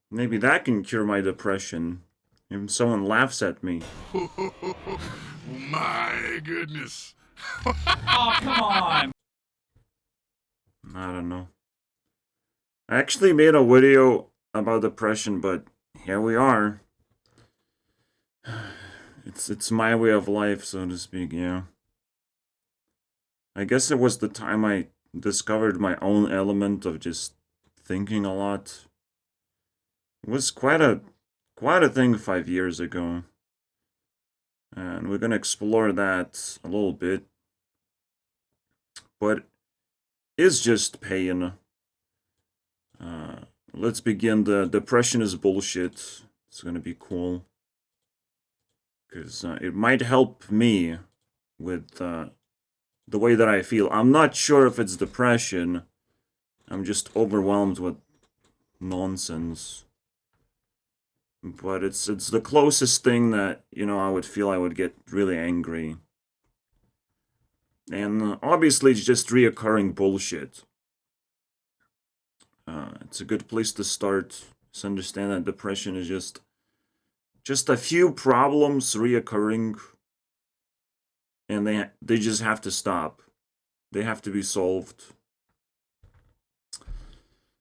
Maybe that can cure my depression. If someone laughs at me. My goodness. Oh, come on! I don't know. I actually made a video about depression, but here we are. It's my way of life, so to speak, yeah. I guess it was the time I discovered my own element of just thinking a lot. It was quite a thing 5 years ago. And we're gonna explore that a little bit. But it's just pain. Uh, let's begin. The depression is bullshit. It's gonna be cool. Because it might help me with the way that I feel. I'm not sure if it's depression. I'm just overwhelmed with nonsense. But it's the closest thing that, I would feel I would get really angry. And obviously it's just reoccurring bullshit. It's a good place to start. Just understand that depression is just a few problems reoccurring, and they just have to stop. They have to be solved.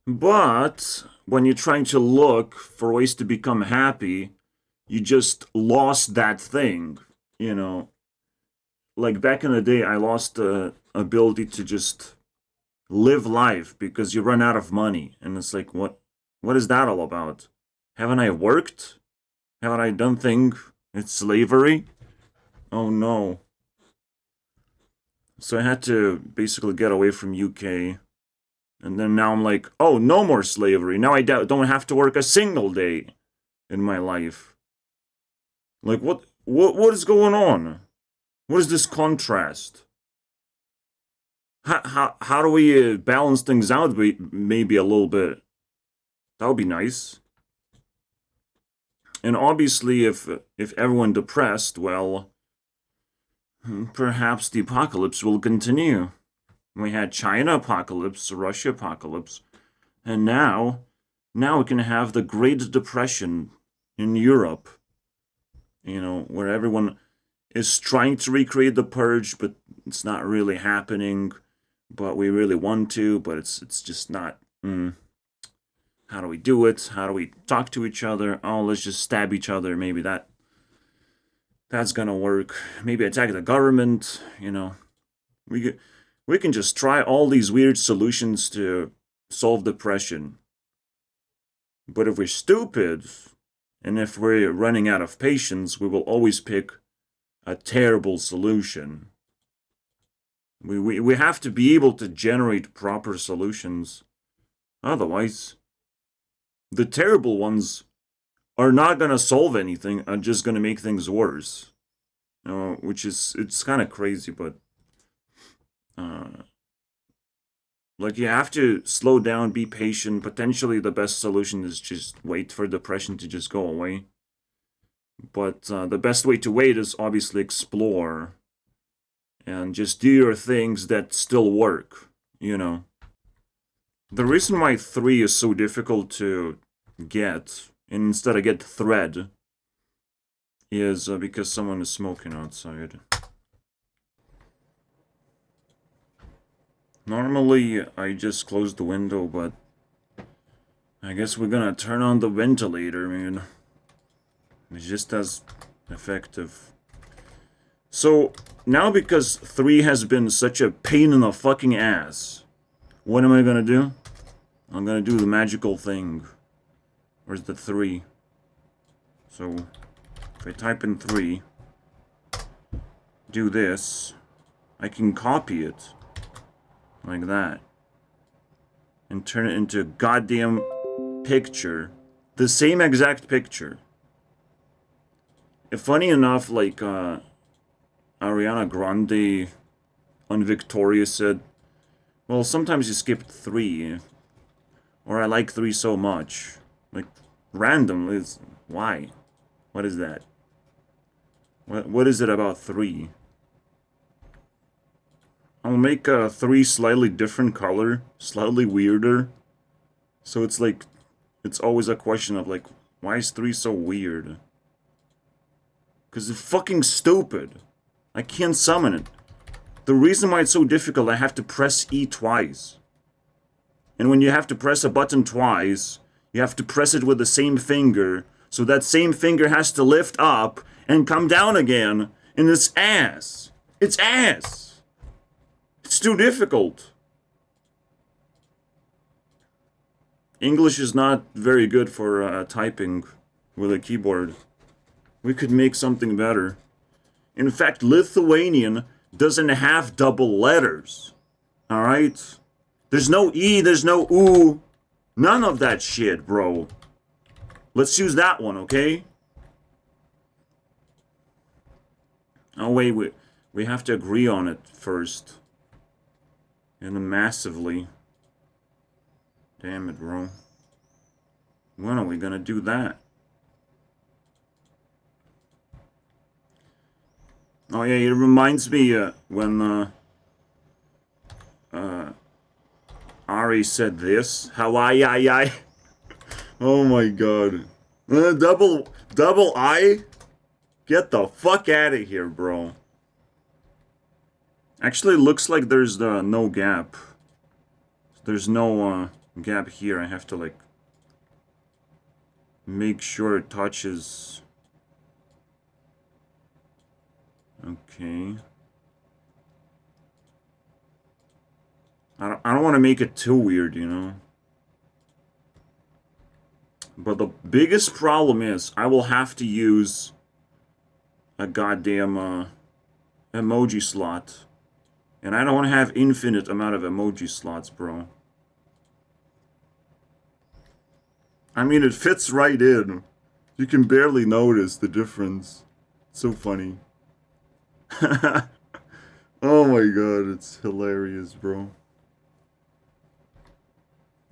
But when you're trying to look for ways to become happy, you just lost that thing, you know. Like back in the day, I lost the ability to just live life because you run out of money, and it's like, what is that all about? Haven't I worked? Haven't I done things? It's slavery? Oh no. So I had to basically get away from UK. And then now I'm like, oh, no more slavery. Now I don't have to work a single day in my life. Like, what is going on? What is this contrast? How do we balance things out maybe a little bit? That would be nice. And obviously, if everyone depressed, well, perhaps the apocalypse will continue. We had China apocalypse, Russia apocalypse, and now we can have the Great Depression in Europe. Where everyone is trying to recreate the purge, but it's not really happening. But we really want to, but it's just not. How do we do it? How do we talk to each other? Oh, let's just stab each other. Maybe that's gonna work. Maybe attack the government. We can just try all these weird solutions to solve depression. But if we're stupid, and if we're running out of patience, we will always pick a terrible solution. We have to be able to generate proper solutions. Otherwise, the terrible ones are not going to solve anything, are just going to make things worse. Which is, it's kind of crazy, but like, you have to slow down, be patient. Potentially the best solution is just wait for depression to just go away. But the best way to wait is obviously explore and just do your things that still work. The reason why 3 is so difficult to get, and instead I get thread, is because someone is smoking outside. Normally, I just close the window, but I guess we're gonna turn on the ventilator, man. It's just as effective. So, now because 3 has been such a pain in the fucking ass, what am I gonna do? I'm gonna do the magical thing. Where's the 3? So, if I type in 3, do this, I can copy it. Like that. And turn it into a goddamn picture. The same exact picture. Funny enough, like, Ariana Grande on Victoria said, well, sometimes you skip 3. Or I like 3 so much. Like, random. Why? What is that? What is it about 3? I'll make 3 slightly different color. Slightly weirder. So it's like it's always a question of, like, why is 3 so weird? Because it's fucking stupid. I can't summon it. The reason why it's so difficult, I have to press E twice. And when you have to press a button twice, you have to press it with the same finger, so that same finger has to lift up and come down again, and it's ass. It's ass. It's too difficult. English is not very good for typing with a keyboard. We could make something better. In fact, Lithuanian doesn't have double letters. Alright? There's no E, there's no oo. None of that shit, bro. Let's use that one, okay? Oh, wait, we have to agree on it first. And massively. Damn it, bro. When are we gonna do that? Oh yeah, it reminds me when Ari said this. Hawaii. Oh my god. Double I? Get the fuck out of here, bro. Actually, looks like there's no gap. There's no gap here. I have to, like, make sure it touches. Okay. I don't want to make it too weird, you know? But the biggest problem is I will have to use a goddamn emoji slot. And I don't have infinite amount of emoji slots, bro. I mean, it fits right in. You can barely notice the difference. It's so funny. Oh my god, it's hilarious, bro.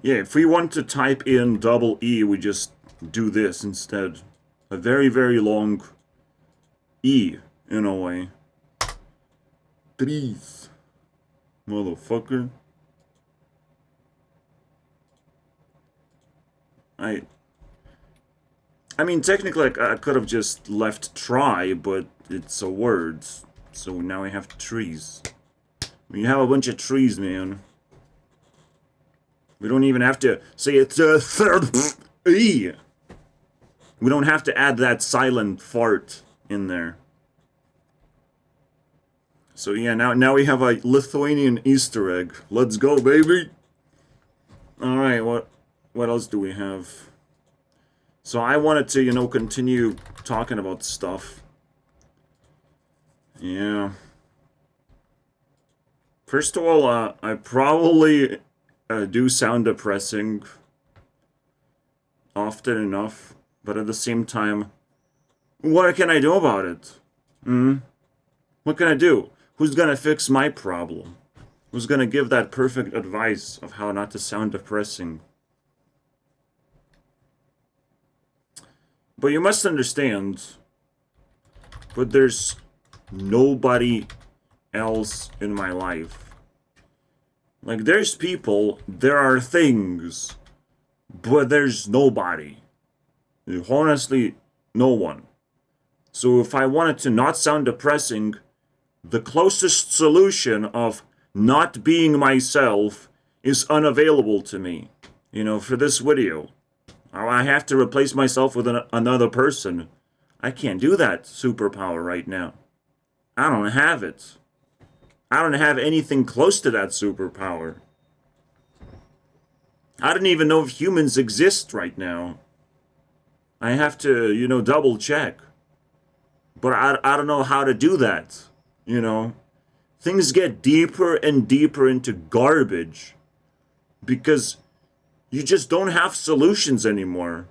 Yeah, if we want to type in double E, we just do this instead. A very, very long E, in a way. Please. Motherfucker. I mean, technically, I could have just left try, but it's a word. So now we have trees. We have a bunch of trees, man. We don't even have to say it's a third E. We don't have to add that silent fart in there. So yeah, now we have a Lithuanian Easter egg. Let's go, baby. All right, what else do we have? So I wanted to, you know, continue talking about stuff. Yeah. First of all, I probably do sound depressing often enough, but at the same time, what can I do about it? What can I do? Who's gonna fix my problem? Who's gonna give that perfect advice of how not to sound depressing? But you must understand, but there's nobody else in my life. Like, there's people, there are things, but there's nobody. Honestly, no one. So if I wanted to not sound depressing, the closest solution of not being myself is unavailable to me. You know, for this video. I have to replace myself with another person. I can't do that superpower right now. I don't have it. I don't have anything close to that superpower. I don't even know if humans exist right now. I have to, you know, double check. But I don't know how to do that, you know. Things get deeper and deeper into garbage because you just don't have solutions anymore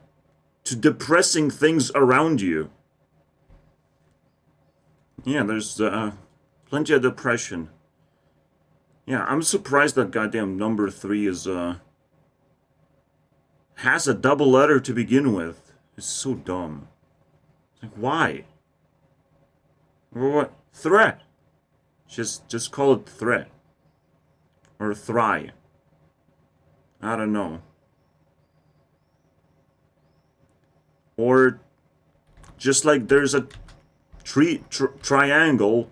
to depressing things around you. Yeah, there's plenty of depression. Yeah, I'm surprised that goddamn number 3 is has a double letter to begin with. It's so dumb. It's like, why? What? Threat. Just call it threat. Or thry. I don't know. Or just like there's a triangle,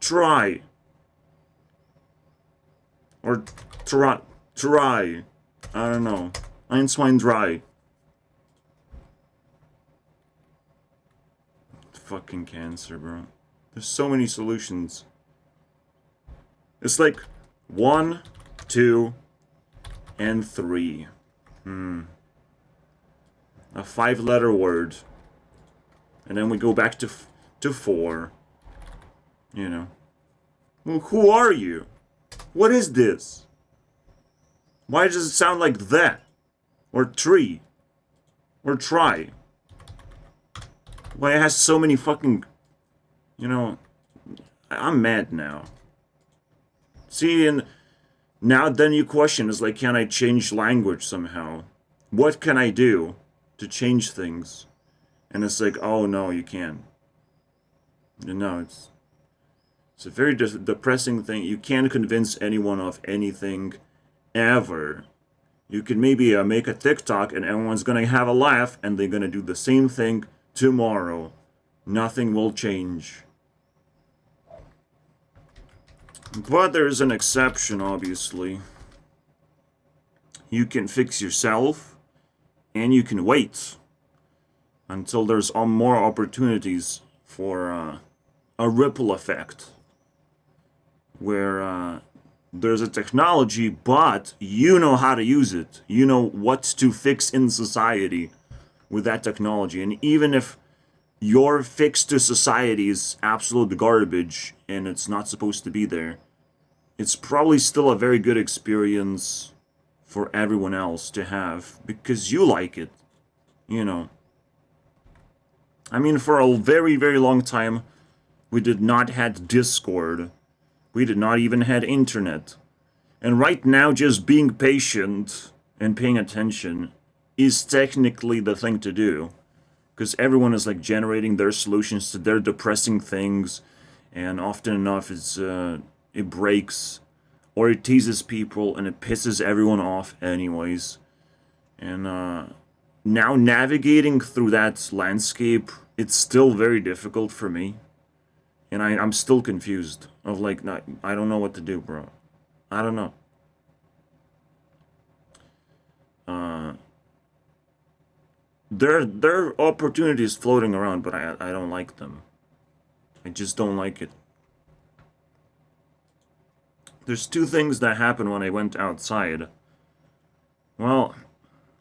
try. Or try. I don't know. Einswein dry. Fucking cancer, bro. There's so many solutions. It's like 1, 2, and 3. A 5-letter word. And then we go back to 4. You know. Well, who are you? What is this? Why does it sound like that? Or tree? Or try? Why it has so many fucking... You know... I'm mad now. See, and now then you question is like, can I change language somehow? What can I do to change things? And it's like, oh no, you can't. No, it's a very depressing thing. You can't convince anyone of anything ever. You can maybe make a TikTok and everyone's gonna have a laugh and they're gonna do the same thing tomorrow. Nothing will change. But there's an exception, obviously. You can fix yourself, and you can wait until there's more opportunities for a ripple effect. Where there's a technology, but you know how to use it. You know what to fix in society with that technology. And even if your fix to society is absolute garbage and it's not supposed to be there, it's probably still a very good experience for everyone else to have because you like it, you know. I mean, for a very, very long time, we did not have Discord. We did not even have internet. And right now, just being patient and paying attention is technically the thing to do. Because everyone is like generating their solutions to their depressing things, and often enough it breaks, or it teases people, and it pisses everyone off anyways. And now navigating through that landscape, it's still very difficult for me. And I'm still confused of like, I don't know what to do, bro. I don't know. There are opportunities floating around, but I don't like them. I just don't like it. There's 2 things that happened when I went outside. Well,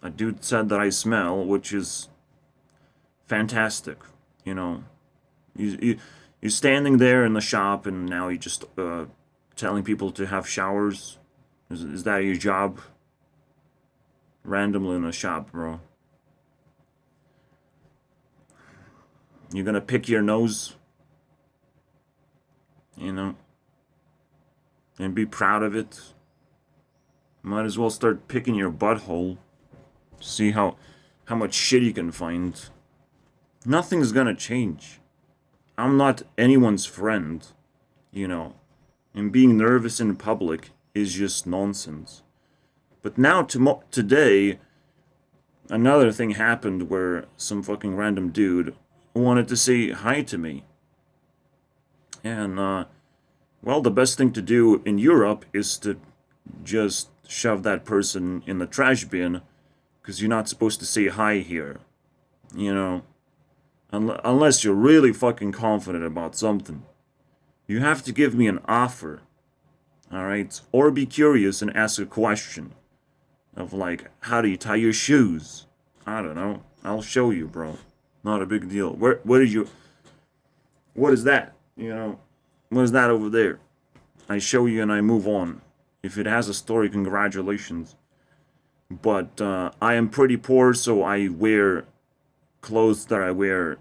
a dude said that I smell, which is fantastic. You know, you're standing there in the shop, and now you're just telling people to have showers. Is that your job? Randomly in a shop, bro. You're gonna pick your nose, you know, and be proud of it. Might as well start picking your butthole. See how much shit you can find. Nothing's gonna change. I'm not anyone's friend, you know, and being nervous in public is just nonsense. But now, today, another thing happened where some fucking random dude wanted to say hi to me. And, well, the best thing to do in Europe is to just shove that person in the trash bin, because you're not supposed to say hi here. You know? Unless you're really fucking confident about something. You have to give me an offer. Alright? Or be curious and ask a question. Of like, how do you tie your shoes? I don't know. I'll show you, bro. Not a big deal. What is that? You know? What is that over there? I show you and I move on. If it has a story, congratulations. But I am pretty poor, so I wear clothes that I wear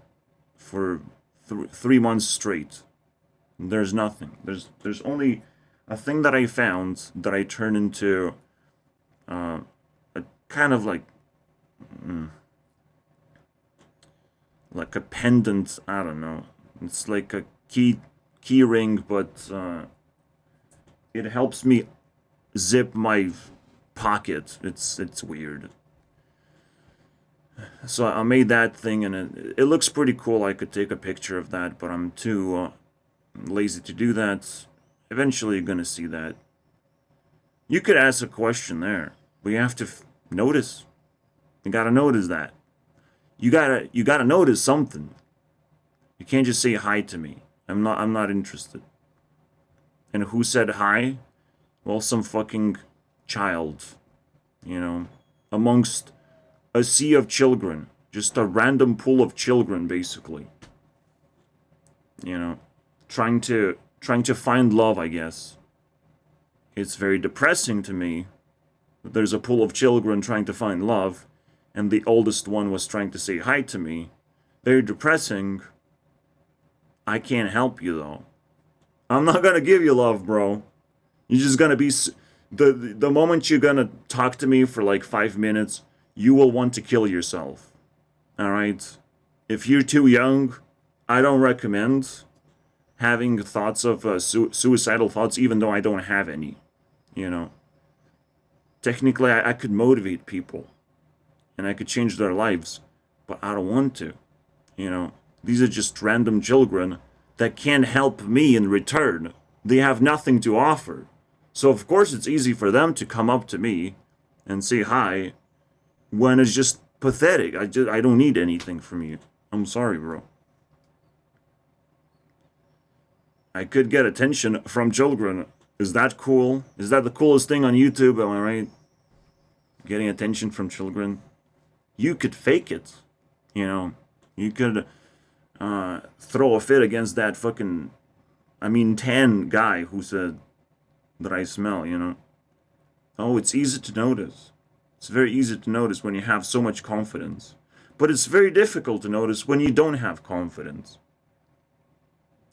for 3 months straight. There's nothing. There's only a thing that I found that I turned into a kind of like a pendant. I don't know. It's like a key ring, but it helps me zip my pocket. It's weird. So I made that thing, and it looks pretty cool. I could take a picture of that, but I'm too lazy to do that. Eventually, you're gonna see that. You could ask a question there, but you have to notice. You gotta notice that. You gotta notice something. You can't just say hi to me. I'm not interested. And who said hi? Well, some fucking child, you know, amongst a sea of children, just a random pool of children, basically. You know, trying to find love, I guess. It's very depressing to me that there's a pool of children trying to find love, and the oldest one was trying to say hi to me. Very depressing. I can't help you though. I'm not gonna give you love, bro. You're just gonna be the moment you're gonna talk to me for like 5 minutes, you will want to kill yourself. All right. If you're too young, I don't recommend having thoughts of suicidal thoughts, even though I don't have any. You know. Technically, I could motivate people, and I could change their lives, but I don't want to. You know. These are just random children that can't help me in return. They have nothing to offer. So of course it's easy for them to come up to me and say hi when it's just pathetic. I don't need anything from you. I'm sorry, bro. I could get attention from children. Is that cool? Is that the coolest thing on YouTube? Am I right? Getting attention from children. You could fake it. You know, you could throw a fit against that fucking, tan guy who said that I smell, you know. Oh, it's easy to notice. It's very easy to notice when you have so much confidence. But it's very difficult to notice when you don't have confidence.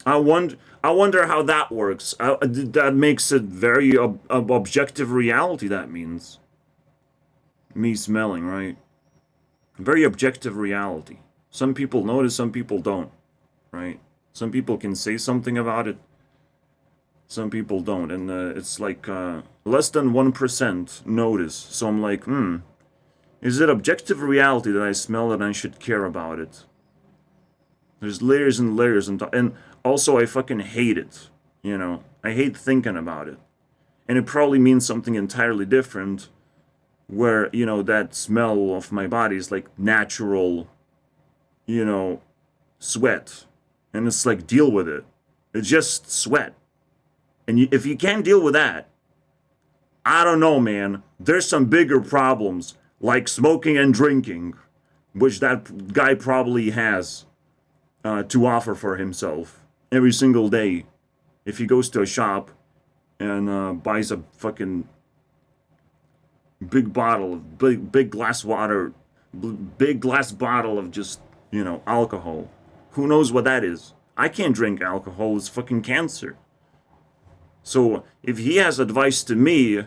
I wonder how that works. That makes it very objective reality, that means. Me smelling, right? Very objective reality. Some people notice, some people don't, right? Some people can say something about it, some people don't, and it's like less than 1% notice. So I'm like, is it objective reality that I smell and I should care about it? There's layers and layers, and also I fucking hate it, you know? I hate thinking about it. And it probably means something entirely different, where, you know, that smell of my body is like natural, you know, sweat. And it's like, deal with it. It's just sweat. And if you can't deal with that, I don't know, man. There's some bigger problems, like smoking and drinking, which that guy probably has to offer for himself every single day. If he goes to a shop and buys a fucking big bottle of big glass water, big glass bottle of just, you know, alcohol. Who knows what that is? I can't drink alcohol. It's fucking cancer. So if he has advice to me,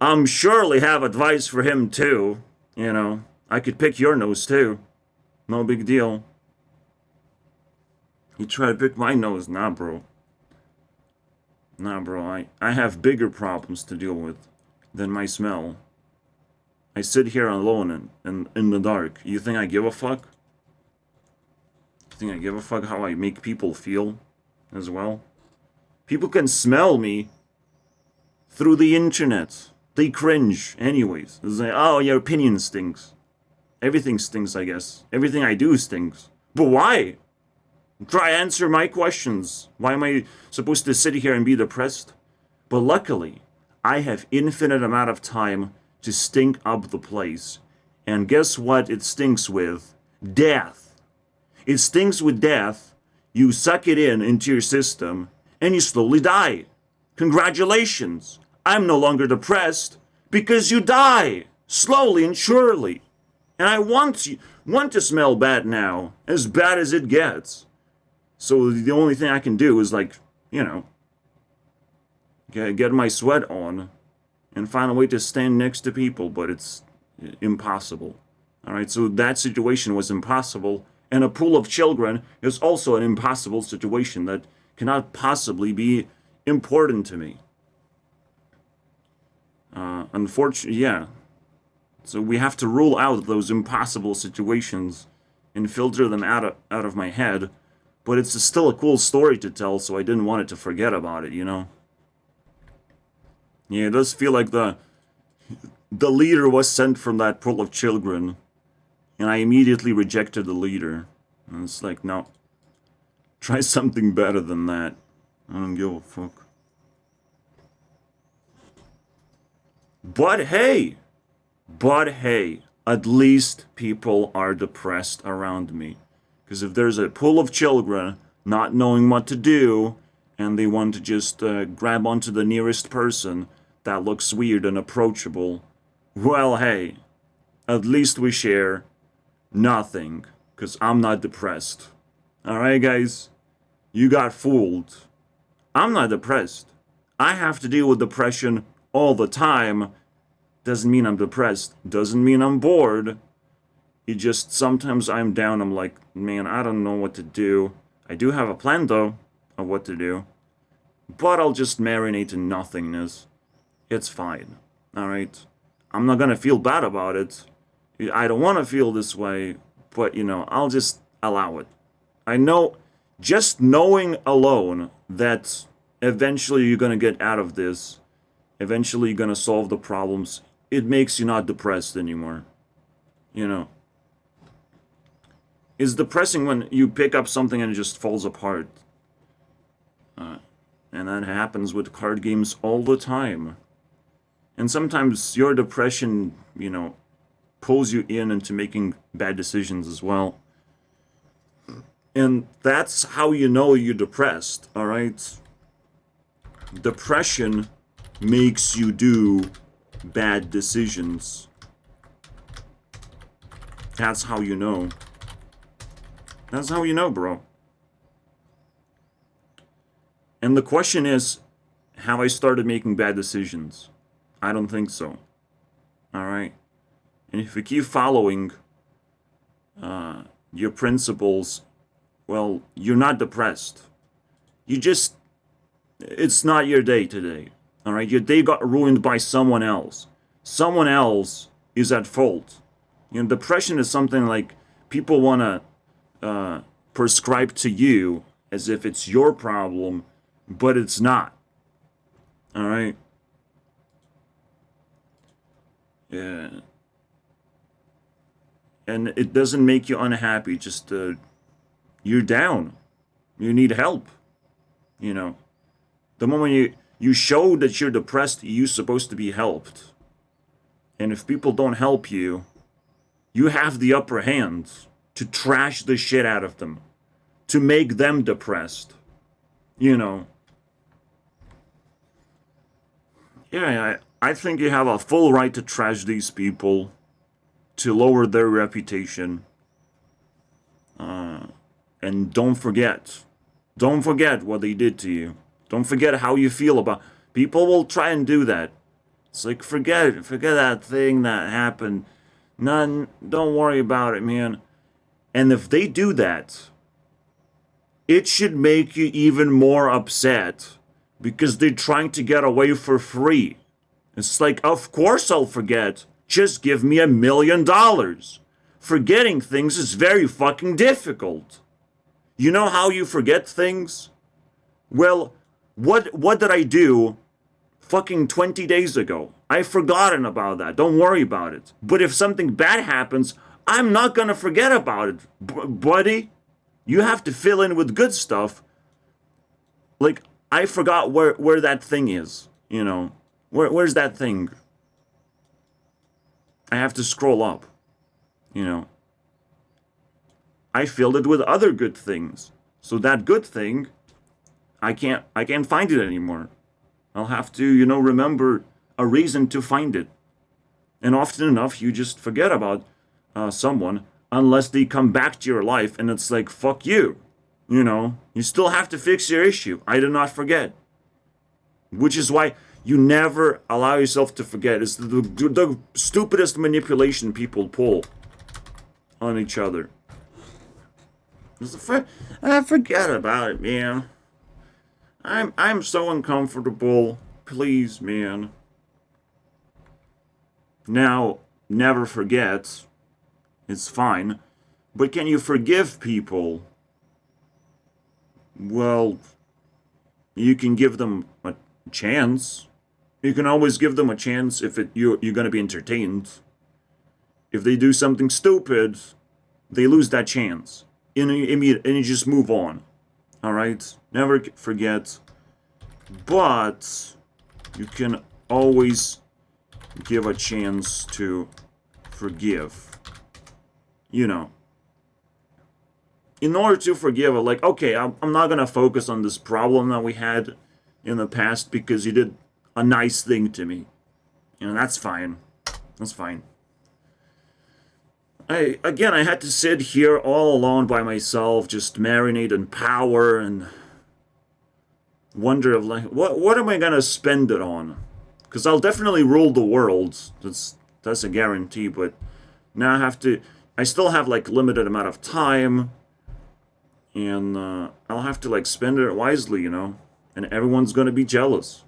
I'm surely have advice for him too. You know, I could pick your nose too. No big deal. You try to pick my nose? Nah, bro. Nah, bro. I have bigger problems to deal with than my smell. I sit here alone and in the dark. You think I give a fuck? You think I give a fuck how I make people feel as well? People can smell me through the internet. They cringe anyways. They say, oh, your opinion stinks. Everything stinks, I guess. Everything I do stinks. But why? Try answer my questions. Why am I supposed to sit here and be depressed? But luckily, I have infinite amount of time to stink up the place. And guess what it stinks with? Death. It stinks with death. You suck it into your system, and you slowly die. Congratulations. I'm no longer depressed because you die slowly and surely. And I want to smell bad now, as bad as it gets. So the only thing I can do is, like, you know, get my sweat on and find a way to stand next to people, but it's impossible. All right, so that situation was impossible, and a pool of children is also an impossible situation that cannot possibly be important to me. Unfortunately, yeah. So we have to rule out those impossible situations and filter them out of my head. But it's still a cool story to tell, so I didn't want it to forget about it, you know? Yeah, it does feel like the leader was sent from that pool of children, and I immediately rejected the leader. And it's like, no. Try something better than that. I don't give a fuck. But hey, at least people are depressed around me. Because if there's a pool of children not knowing what to do, and they want to just grab onto the nearest person that looks weird and approachable, well, hey, at least we share nothing. Because I'm not depressed. Alright, guys? You got fooled. I'm not depressed. I have to deal with depression all the time. Doesn't mean I'm depressed. Doesn't mean I'm bored. It just, sometimes I'm down. I'm like, man, I don't know what to do. I do have a plan, though, of what to do. But I'll just marinate in nothingness. It's fine. Alright? I'm not gonna feel bad about it. I don't want to feel this way. But, you know, I'll just allow it. I know, just knowing alone that eventually you're gonna get out of this, eventually you're gonna solve the problems, it makes you not depressed anymore. You know. It's depressing when you pick up something and it just falls apart. And that happens with card games all the time. And sometimes your depression, you know, pulls you into making bad decisions as well. And that's how you know you're depressed, alright? Depression makes you do bad decisions. That's how you know. That's how you know, bro. And the question is, have I started making bad decisions? I don't think so. Alright? And if you keep following your principles, well, you're not depressed. You just, it's not your day today. Alright? Your day got ruined by someone else. Someone else is at fault. You know, depression is something like people want to prescribe to you as if it's your problem, but it's not. Alright? Yeah. And it doesn't make you unhappy, just you're down. You need help. You know. The moment you show that you're depressed, you're supposed to be helped. And if people don't help you, you have the upper hand to trash the shit out of them. To make them depressed. You know. Yeah, I think you have a full right to trash these people. To lower their reputation. And don't forget what they did to you. Don't forget how you feel about. People will try and do that. It's like, forget that thing that happened. None, don't worry about it, man. And if they do that, it should make you even more upset because they're trying to get away for free. It's like, of course I'll forget. Just give me $1 million. Forgetting things is very fucking difficult. You know how you forget things? Well, what did I do fucking 20 days ago? I've forgotten about that. Don't worry about it. But if something bad happens, I'm not gonna forget about it, buddy. You have to fill in with good stuff. Like, I forgot where that thing is, you know. Where's that thing? I have to scroll up, you know. I filled it with other good things. So that good thing, I can't find it anymore. I'll have to, you know, remember a reason to find it. And often enough, you just forget about someone unless they come back to your life and it's like, fuck you. You know, you still have to fix your issue. I did not forget. Which is why you never allow yourself to forget. It's the stupidest manipulation people pull on each other. Forget about it, man. I'm so uncomfortable. Please, man. Now, never forget. It's fine. But can you forgive people? Well, you can give them a chance. You can always give them a chance if you're going to be entertained. If they do something stupid, they lose that chance. And you just move on. Alright? Never forget. But you can always give a chance to forgive. You know. In order to forgive, like, okay, I'm not gonna focus on this problem that we had in the past because you did a nice thing to me. You know, that's fine. That's fine. I had to sit here all alone by myself, just marinate in power and wonder of like, what am I gonna spend it on? Because I'll definitely rule the world. That's a guarantee. But now I still have like limited amount of time, and I'll have to like spend it wisely, you know. And everyone's gonna be jealous.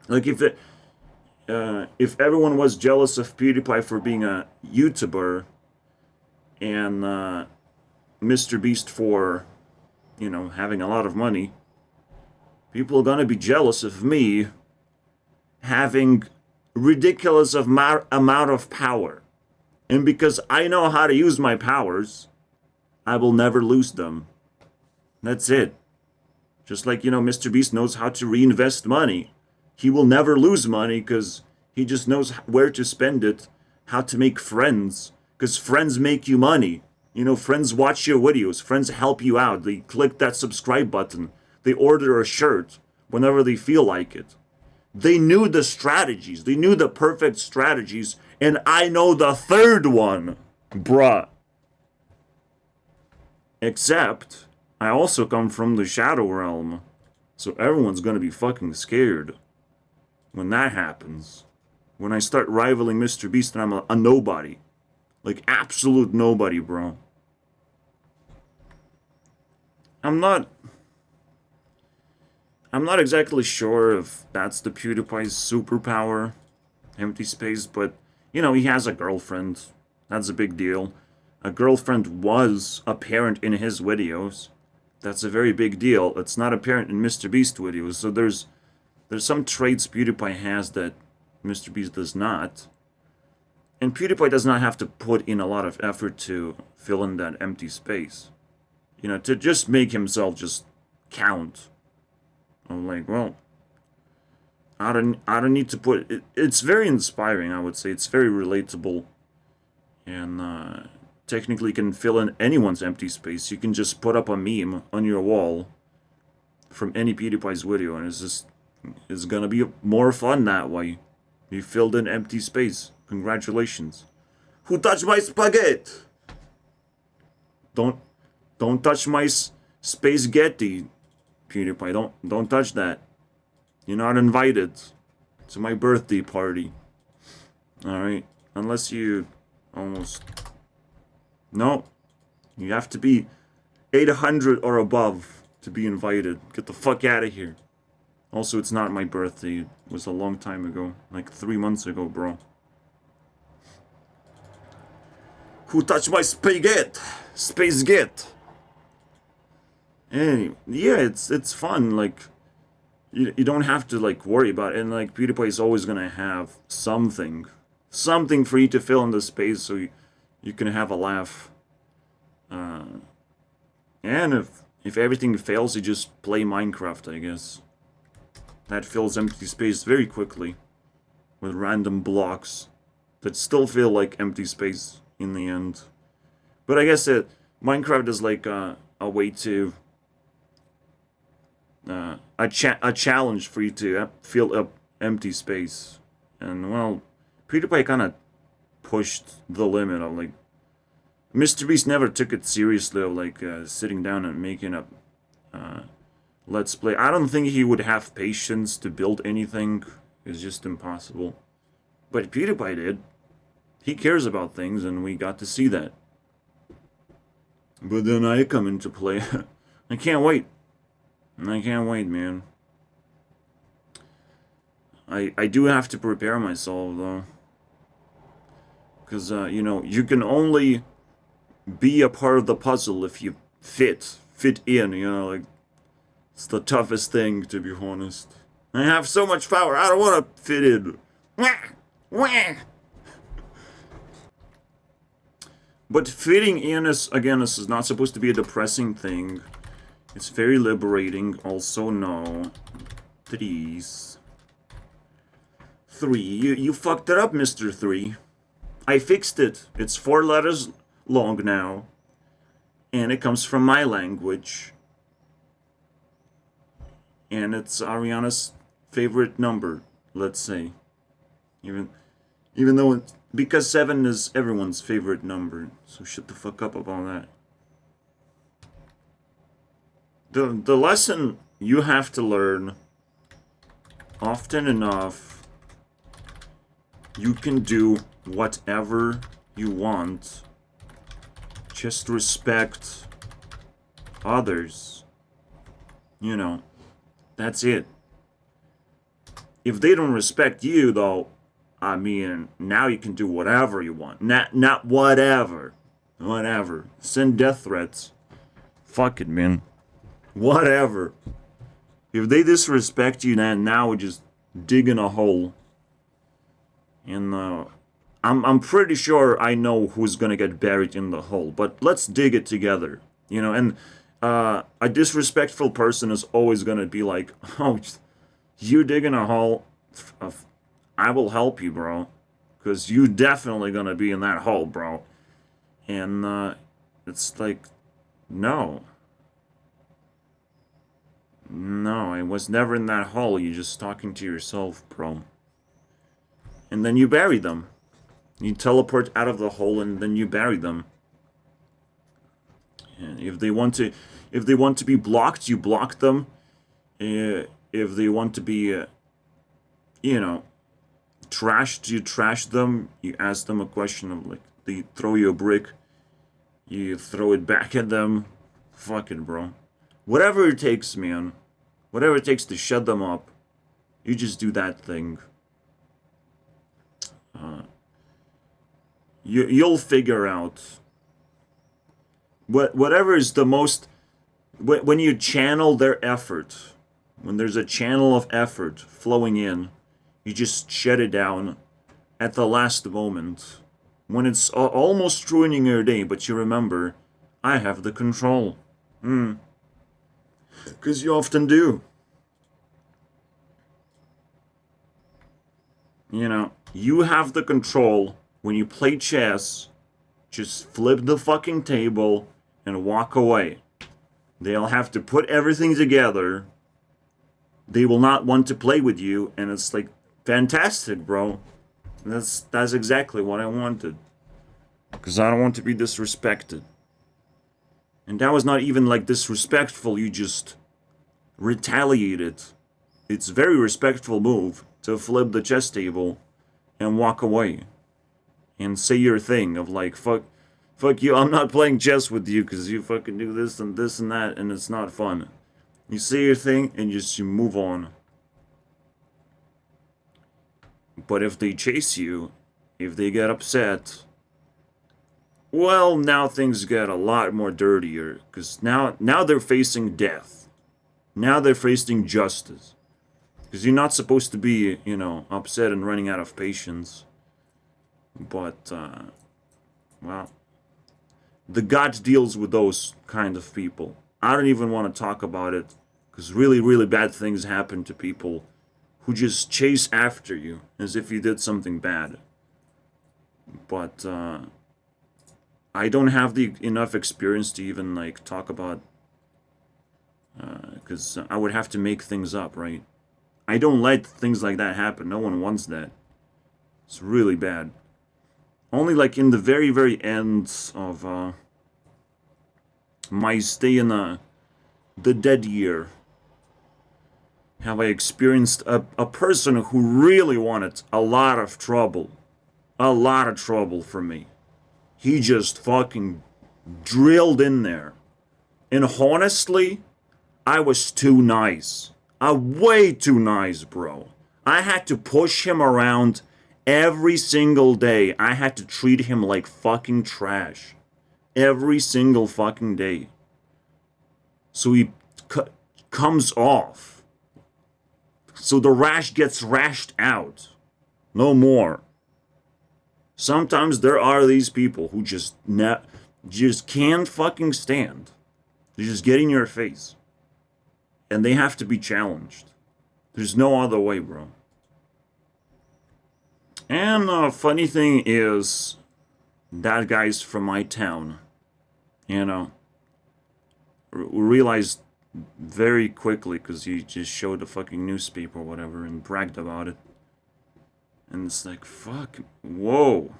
Like if everyone was jealous of PewDiePie for being a YouTuber and Mr. Beast for, you know, having a lot of money, people are gonna be jealous of me having ridiculous amount of power. And because I know how to use my powers, I will never lose them. That's it. Just like, you know, Mr. Beast knows how to reinvest money. He will never lose money because he just knows where to spend it, how to make friends. Because friends make you money. You know, friends watch your videos. Friends help you out. They click that subscribe button. They order a shirt whenever they feel like it. They knew the strategies. They knew the perfect strategies. And I know the third one. Bruh. Except, I also come from the Shadow Realm. So everyone's gonna be fucking scared when that happens. When I start rivaling Mr. Beast and I'm a nobody. Like, absolute nobody, bro. I'm not exactly sure if that's the PewDiePie's superpower, empty space, but, you know, he has a girlfriend. That's a big deal. A girlfriend was apparent in his videos. That's a very big deal. It's not apparent in Mr. Beast videos, so there's some traits PewDiePie has that Mr. Beast does not. And PewDiePie does not have to put in a lot of effort to fill in that empty space. You know, to just make himself just count. I'm like, well, I don't need to put it. It's very inspiring, I would say. It's very relatable. And technically can fill in anyone's empty space. You can just put up a meme on your wall from any PewDiePie's video, and it's gonna be more fun that way. You filled in empty space. Congratulations. Who touched my spaghetti? Don't touch my spaghetti, PewDiePie. Don't touch that. You're not invited to my birthday party. Alright? Unless you almost... No. You have to be 800 or above to be invited. Get the fuck out of here. Also, it's not my birthday. It was a long time ago. Like 3 months ago, bro. Who touched my spaghetti? Spaghetti. Anyway, yeah, it's fun. Like, you don't have to, like, worry about it. And, like, PewDiePie is always gonna have something for you to fill in the space so you can have a laugh. And if everything fails, you just play Minecraft, I guess. That fills empty space very quickly with random blocks that still feel like empty space in the end. But I guess Minecraft is like a way to a challenge for you to fill up empty space. And well, PewDiePie kind of pushed the limit of like Mr. Beast never took it seriously of like sitting down and making a let's play. I don't think he would have patience to build anything. It's just impossible. But PewDiePie did. He cares about things, and we got to see that. But then I come into play. I can't wait. I can't wait, man. I do have to prepare myself, though. Because, you know, you can only be a part of the puzzle if you fit in, you know, like, it's the toughest thing, to be honest. I have so much power, I don't want to fit in. Wah! Wah! But fitting in is, again, this is not supposed to be a depressing thing. It's very liberating. Also, no. Threes. 3. You fucked it up, Mr. 3. I fixed it. It's 4 letters long now. And it comes from my language. And it's Ariana's favorite number, let's say. Even though it's... Because 7 is everyone's favorite number. So shut the fuck up about that. The lesson you have to learn often enough, you can do whatever you want. Just respect others. You know, that's it. If they don't respect you, though, I mean, now you can do whatever you want. Not whatever. Whatever. Send death threats. Fuck it, man. Whatever. If they disrespect you, then now we're just digging a hole. And I'm pretty sure I know who's gonna get buried in the hole. But let's dig it together. You know, and a disrespectful person is always gonna be like, oh, you digging a hole? I will help you, bro. Because you definitely gonna be in that hole, bro. And it's like, no. No, I was never in that hole. You're just talking to yourself, bro. And then you bury them. You teleport out of the hole and then you bury them. And if they want to be blocked, you block them. If they want to be, you know, trashed, you trash them. You ask them a question of like, they throw you a brick, you throw it back at them. Fuck it, bro. Whatever it takes, man. Whatever it takes to shut them up. You just do that thing. You'll figure out. Whatever is the most... When you channel their effort, when there's a channel of effort flowing in, you just shut it down at the last moment. When it's almost ruining your day, but you remember, I have the control. Because you often do. You know, you have the control when you play chess. Just flip the fucking table and walk away. They'll have to put everything together. They will not want to play with you, and it's like, fantastic, bro. That's exactly what I wanted. Because I don't want to be disrespected. And that was not even like disrespectful, you just retaliated. It's a very respectful move to flip the chess table and walk away. And say your thing of like, fuck you, I'm not playing chess with you because you fucking do this and that and it's not fun. You say your thing and you move on. But if they chase you, if they get upset, well, now things get a lot more dirtier. Because now they're facing death. Now they're facing justice. Because you're not supposed to be, you know, upset and running out of patience. But, well, the God deals with those kind of people. I don't even want to talk about it. Because really, really bad things happen to people who just chase after you as if you did something bad. But, I don't have enough experience to even, like, talk about... Because I would have to make things up, right? I don't let things like that happen. No one wants that. It's really bad. Only, like, in the very, very end of, my stay in the dead year, have I experienced a person who really wanted a lot of trouble. A lot of trouble from me. He just fucking drilled in there. And honestly, I was too nice. Way too nice, bro. I had to push him around Every single day, I had to treat him like fucking trash. Every single fucking day. So he comes off. So the rash gets rashed out. No more. Sometimes there are these people who just can't fucking stand. They just get in your face. And they have to be challenged. There's no other way, bro. And the funny thing is, that guy's from my town. You know, realized very quickly because he just showed the fucking newspaper or whatever and bragged about it. And it's like, fuck, whoa.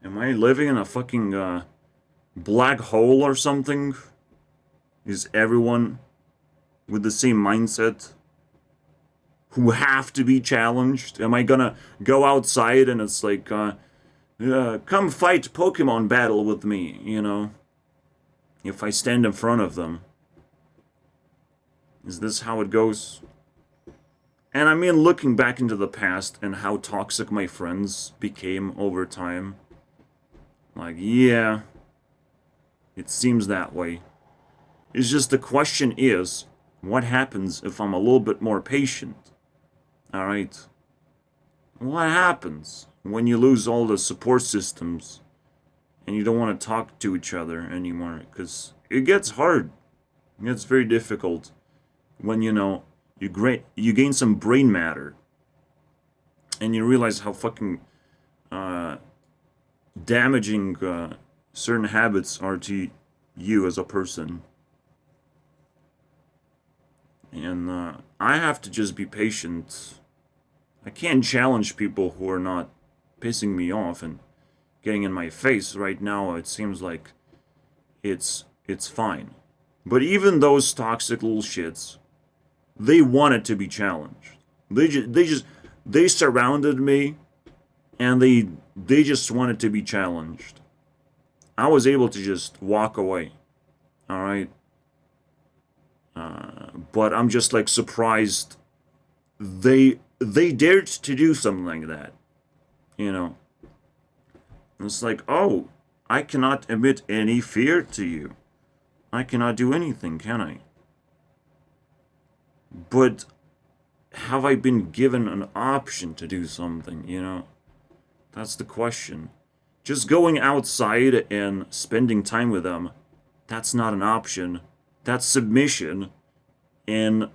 Am I living in a fucking black hole or something? Is everyone with the same mindset who have to be challenged? Am I gonna go outside and it's like, come fight Pokemon battle with me, you know? If I stand in front of them. Is this how it goes? And I mean, looking back into the past and how toxic my friends became over time. Like, yeah, it seems that way. It's just the question is, what happens if I'm a little bit more patient? Alright? What happens when you lose all the support systems and you don't want to talk to each other anymore? Because it gets hard. It gets very difficult when, you know, you gain some brain matter and you realize how fucking damaging certain habits are to you as a person. And I have to just be patient. I can't challenge people who are not pissing me off and getting in my face. Right now, it seems like it's fine. But even those toxic little shits, they wanted to be challenged. They surrounded me, and they just wanted to be challenged. I was able to just walk away. All right. But I'm just like surprised they dared to do something like that. You know. It's like, oh, I cannot emit any fear to you. I cannot do anything, can I? But have I been given an option to do something, you know? That's the question. Just going outside and spending time with them, that's not an option. That's submission, and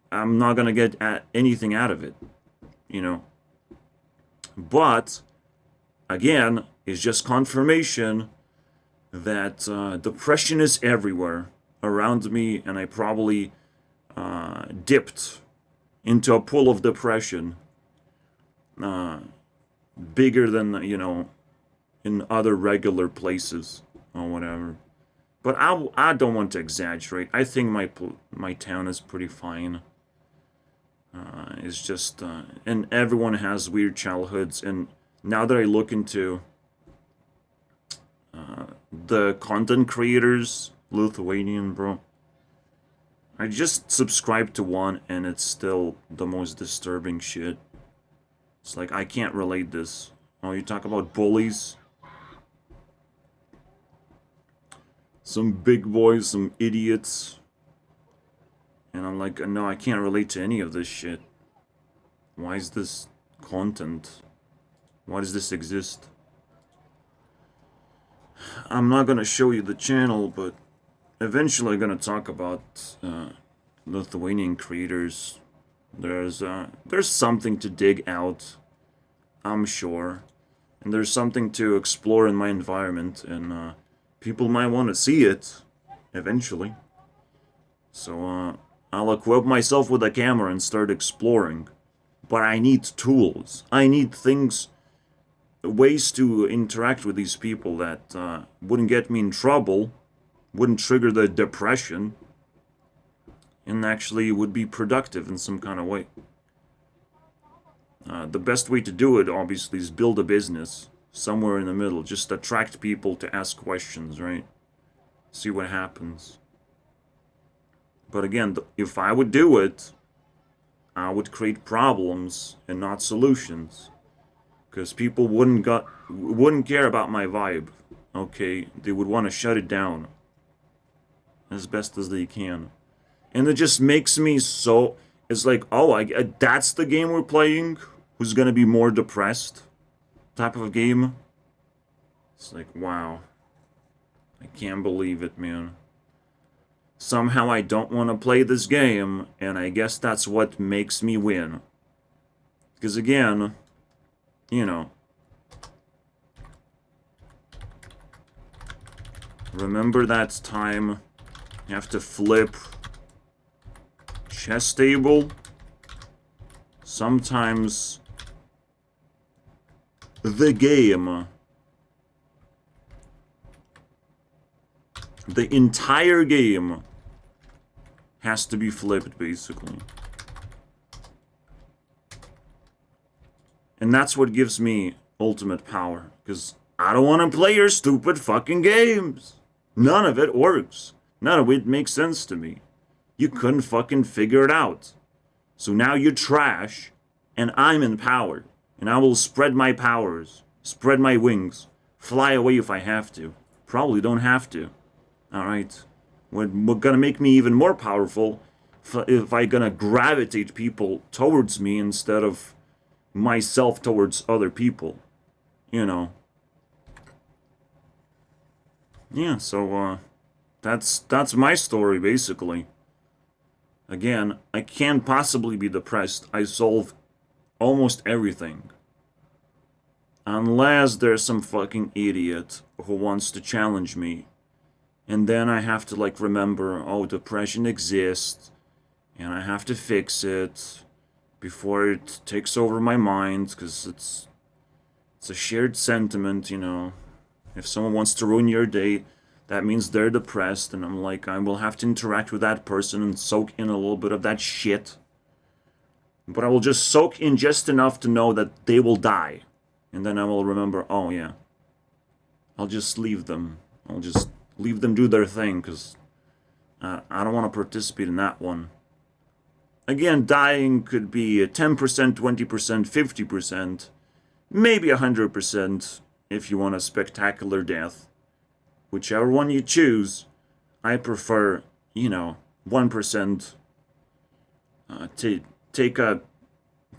I'm not gonna get anything out of it, you know? But, again, it's just confirmation that depression is everywhere around me, and I probably dipped into a pool of depression bigger than, you know, in other regular places or whatever. But I don't want to exaggerate. I think my town is pretty fine. It's just, and everyone has weird childhoods, and now that I look into the content creators, Lithuanian, bro, I just subscribed to one, and it's still the most disturbing shit. It's like, I can't relate this. Oh, you talk about bullies? Some big boys, some idiots. And I'm like, no, I can't relate to any of this shit. Why is this content? Why does this exist? I'm not gonna show you the channel, but eventually I'm gonna talk about Lithuanian creators. There's something to dig out, I'm sure. And there's something to explore in my environment, and people might want to see it eventually. So I'll equip myself with a camera and start exploring. But I need tools. I need things, ways to interact with these people that wouldn't get me in trouble, wouldn't trigger the depression, and actually would be productive in some kind of way. The best way to do it, obviously, is build a business somewhere in the middle. Just attract people to ask questions, right? See what happens. But again, if I would do it, I would create problems and not solutions. Because people wouldn't care about my vibe. Okay, they would want to shut it down as best as they can. And it just makes me so. It's like, oh, that's the game we're playing? Who's gonna be more depressed? Type of game? It's like, wow. I can't believe it, man. Somehow I don't want to play this game, and I guess that's what makes me win. Because again, you know. Remember that time you have to flip chess table? Sometimes the game, the entire game, has to be flipped, basically. And that's what gives me ultimate power, because I don't want to play your stupid fucking games. None of it works. None of it makes sense to me. You couldn't fucking figure it out. So now you're trash, and I'm in power. And I will spread my powers, spread my wings, fly away if I have to. Probably don't have to. Alright? What gonna make me even more powerful if I gonna gravitate people towards me instead of myself towards other people. You know. Yeah, so, that's my story, basically. Again, I can't possibly be depressed. I solve almost everything. Unless there's some fucking idiot who wants to challenge me. And then I have to, like, remember, oh, depression exists, and I have to fix it before it takes over my mind, because it's a shared sentiment, you know. If someone wants to ruin your day, that means they're depressed, and I'm like, I will have to interact with that person and soak in a little bit of that shit. But I will just soak in just enough to know that they will die. And then I will remember, oh yeah, I'll just leave them. I'll just leave them do their thing, because I don't want to participate in that one. Again, dying could be 10%, 20%, 50%, maybe 100% if you want a spectacular death. Whichever one you choose, I prefer, 1%. Take a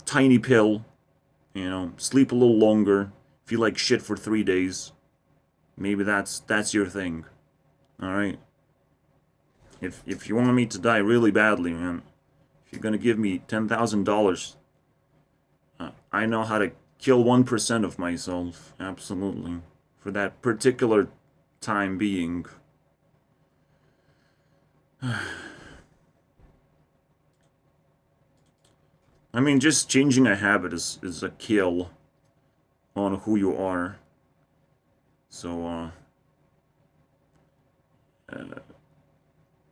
tiny pill, sleep a little longer, feel like shit for 3 days. Maybe that's your thing. Alright? If you want me to die really badly, man, if you're gonna give me $10,000, I know how to kill 1% of myself, absolutely, for that particular time being. I mean, just changing a habit is a kill on who you are. So,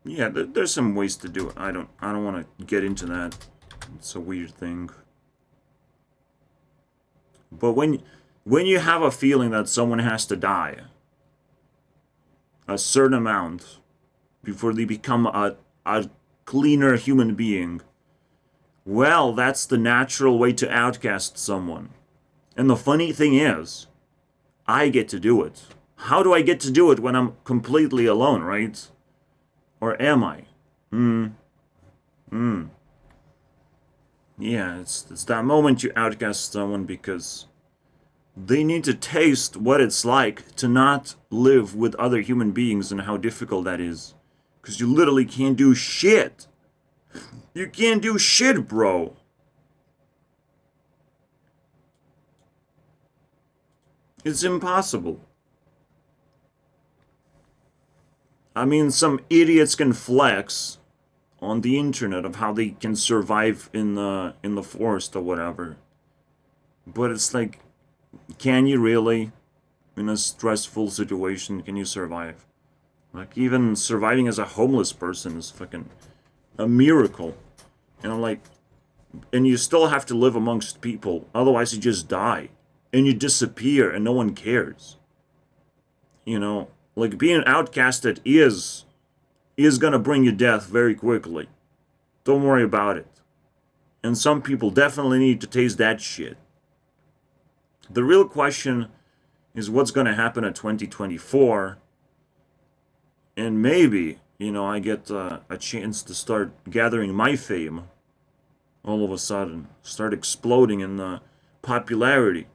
yeah, there's some ways to do it. I don't want to get into that. It's a weird thing. But when you have a feeling that someone has to die a certain amount before they become a cleaner human being, well, that's the natural way to outcast someone. And the funny thing is, I get to do it. How do I get to do it when I'm completely alone, right? Or am I? Yeah, it's that moment you outcast someone because they need to taste what it's like to not live with other human beings and how difficult that is. Because you literally can't do shit. You can't do shit, bro. It's impossible. I mean, some idiots can flex on the internet of how they can survive in the forest or whatever. But it's like, can you really? In a stressful situation, can you survive? Like, even surviving as a homeless person is fucking a miracle. And I'm like, and you still have to live amongst people, otherwise you just die. And you disappear and no one cares. Like, being outcasted is gonna bring you death very quickly. Don't worry about it. And some people definitely need to taste that shit. The real question is what's going to happen in 2024. And maybe, I get a chance to start gathering my fame all of a sudden. Start exploding in popularity.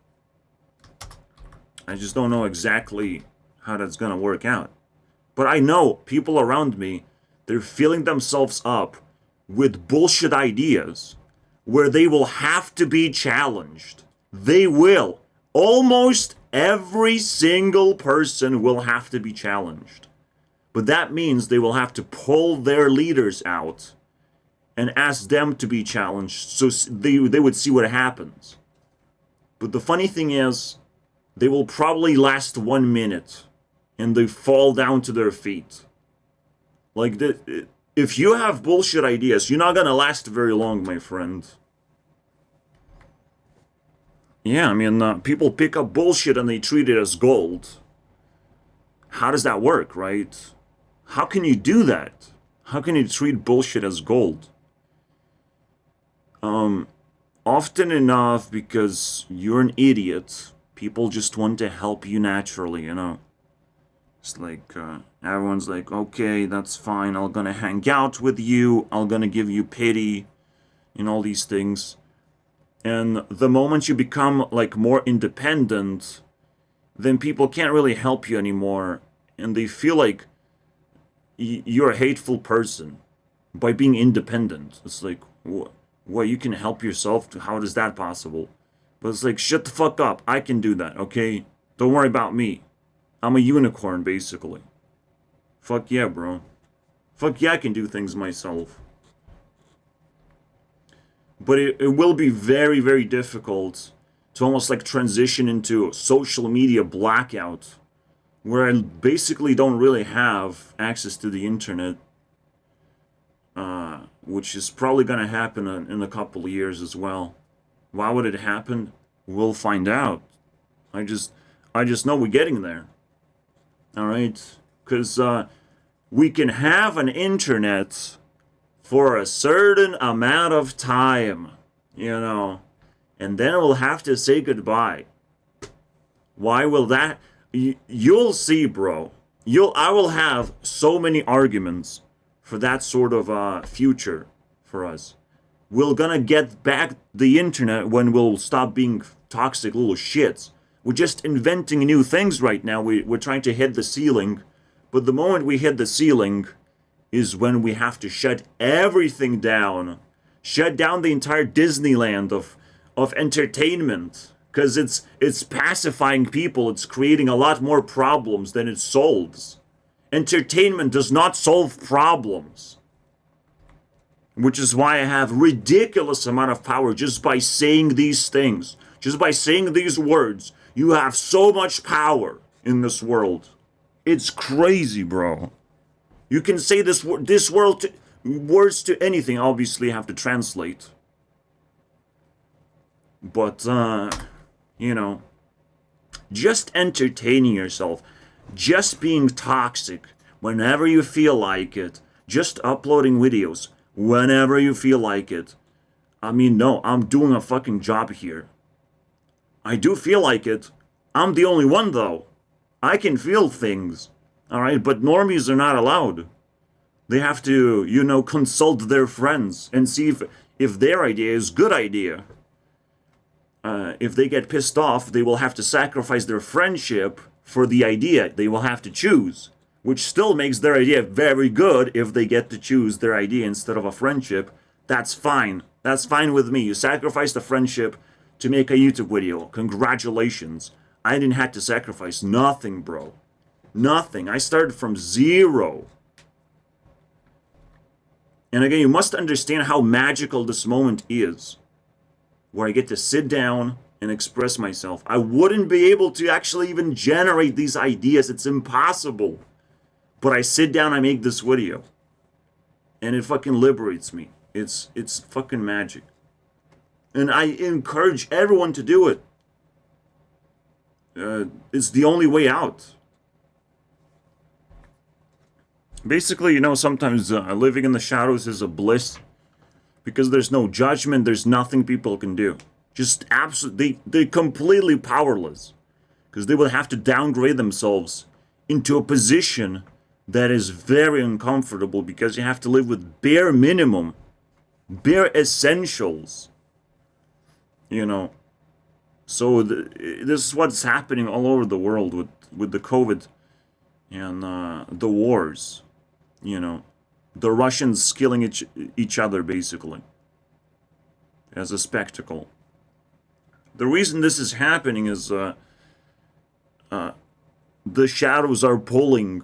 I just don't know exactly how that's going to work out. But I know people around me, they're filling themselves up with bullshit ideas where they will have to be challenged. They will. Almost every single person will have to be challenged. But that means they will have to pull their leaders out and ask them to be challenged so they would see what happens. But the funny thing is, they will probably last 1 minute and they fall down to their feet. Like, if you have bullshit ideas, you're not gonna last very long, my friend. Yeah, I mean, people pick up bullshit and they treat it as gold. How does that work, right? How can you do that? How can you treat bullshit as gold? Often enough, because you're an idiot, people just want to help you naturally, It's like, everyone's like, okay, that's fine, I'm gonna hang out with you, I'm gonna give you pity, and all these things. And the moment you become, like, more independent, then people can't really help you anymore, and they feel like you're a hateful person by being independent. It's like, what, you can help yourself? How is that possible? But it's like, shut the fuck up, I can do that, okay? Don't worry about me. I'm a unicorn, basically. Fuck yeah, bro. Fuck yeah, I can do things myself. But it will be very, very difficult to almost like transition into social media blackout, where I basically don't really have access to the internet, which is probably going to happen in a couple of years as well. Why would it happen? We'll find out. I just know we're getting there. All right? Because we can have an internet for a certain amount of time, and then we'll have to say goodbye. Why will that? You'll see, bro. I will have so many arguments for that sort of future for us. We're gonna get back the internet when we'll stop being toxic little shits. We're just inventing new things right now. We're trying to hit the ceiling, but the moment we hit the ceiling is when we have to shut everything down. Shut down the entire Disneyland of entertainment. Because it's pacifying people. It's creating a lot more problems than it solves. Entertainment does not solve problems. Which is why I have ridiculous amount of power just by saying these things. Just by saying these words. You have so much power in this world. It's crazy, bro. You can say this words to anything. Obviously, you have to translate. But, just entertaining yourself. Just being toxic whenever you feel like it. Just uploading videos whenever you feel like it. I mean, no, I'm doing a fucking job here. I do feel like it. I'm the only one, though. I can feel things. Alright, but normies are not allowed. They have to, consult their friends and see if their idea is a good idea. If they get pissed off, they will have to sacrifice their friendship for the idea they will have to choose. Which still makes their idea very good if they get to choose their idea instead of a friendship. That's fine. That's fine with me. You sacrificed a friendship to make a YouTube video. Congratulations. I didn't have to sacrifice nothing, bro. Nothing. I started from zero. And again, you must understand how magical this moment is. Where I get to sit down and express myself. I wouldn't be able to actually even generate these ideas. It's impossible. But I sit down, I make this video. And it fucking liberates me. It's fucking magic. And I encourage everyone to do it. It's the only way out. Basically, sometimes living in the shadows is a bliss. because there's no judgment, there's nothing people can do. Just absolutely, they're completely powerless, because they will have to downgrade themselves into a position that is very uncomfortable, because you have to live with bare minimum, bare essentials, you know. So this is what's happening all over the world with the COVID and the wars, you know. The Russians killing each other, basically, as a spectacle. The reason this is happening is the shadows are pulling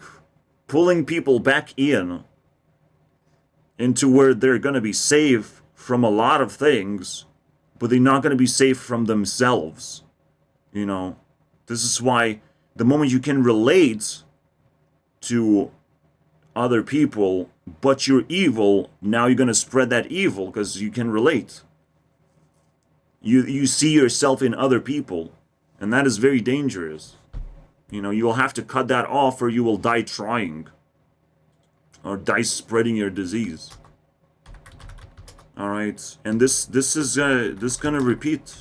people back into where they're going to be safe from a lot of things, but they're not going to be safe from themselves, you know. This is why the moment you can relate to other people, but you're evil, now you're going to spread that evil because you can relate. You see yourself in other people, and that is very dangerous. You know, you will have to cut that off, or you will die trying, or die spreading your disease. All right, and this gonna repeat.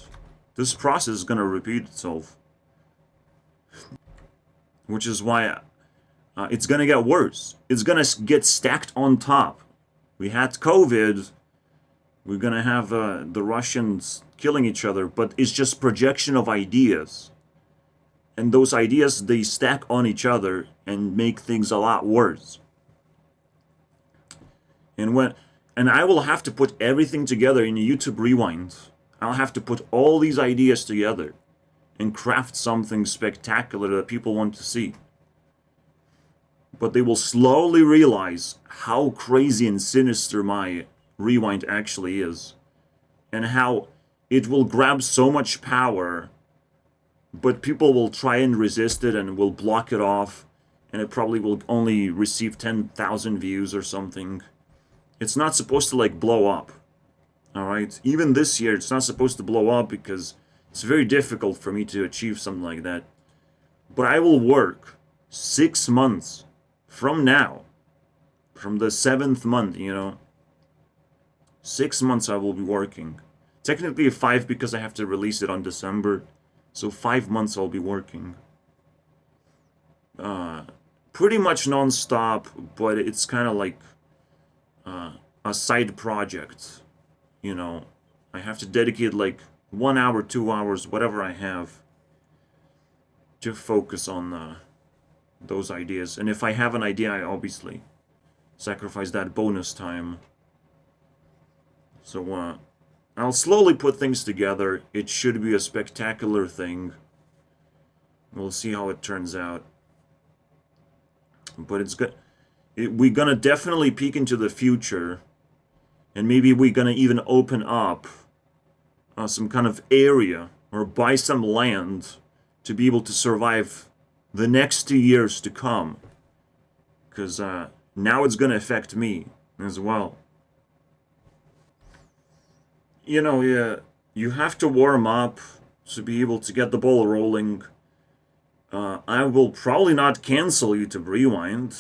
This process is gonna repeat itself, which is why it's gonna get worse. It's gonna get stacked on top. We had COVID. We're gonna have the Russians killing each other, but it's just projection of ideas. And those ideas, they stack on each other and make things a lot worse. And I will have to put everything together in YouTube Rewind. I'll have to put all these ideas together and craft something spectacular that people want to see. But they will slowly realize how crazy and sinister my Rewind actually is, and how it will grab so much power, but people will try and resist it and will block it off, and it probably will only receive 10,000 views or something. It's not supposed to like blow up. Alright? Even this year, it's not supposed to blow up because it's very difficult for me to achieve something like that. But I will work 6 months from now, from the 7th month, you know. 6 months I will be working. Technically 5 because I have to release it on December. So 5 months I'll be working. Pretty much non-stop, but it's kind of like a side project. You know, I have to dedicate like 1 hour, 2 hours, whatever I have, to focus on those ideas. And if I have an idea, I obviously sacrifice that bonus time. So I'll slowly put things together. It should be a spectacular thing. We'll see how it turns out. But it's good. We're gonna definitely peek into the future, and maybe we're gonna even open up some kind of area or buy some land to be able to survive the next 2 years to come. Because now it's gonna affect me as well. You know, yeah, you have to warm up to be able to get the ball rolling. I will probably not cancel YouTube Rewind.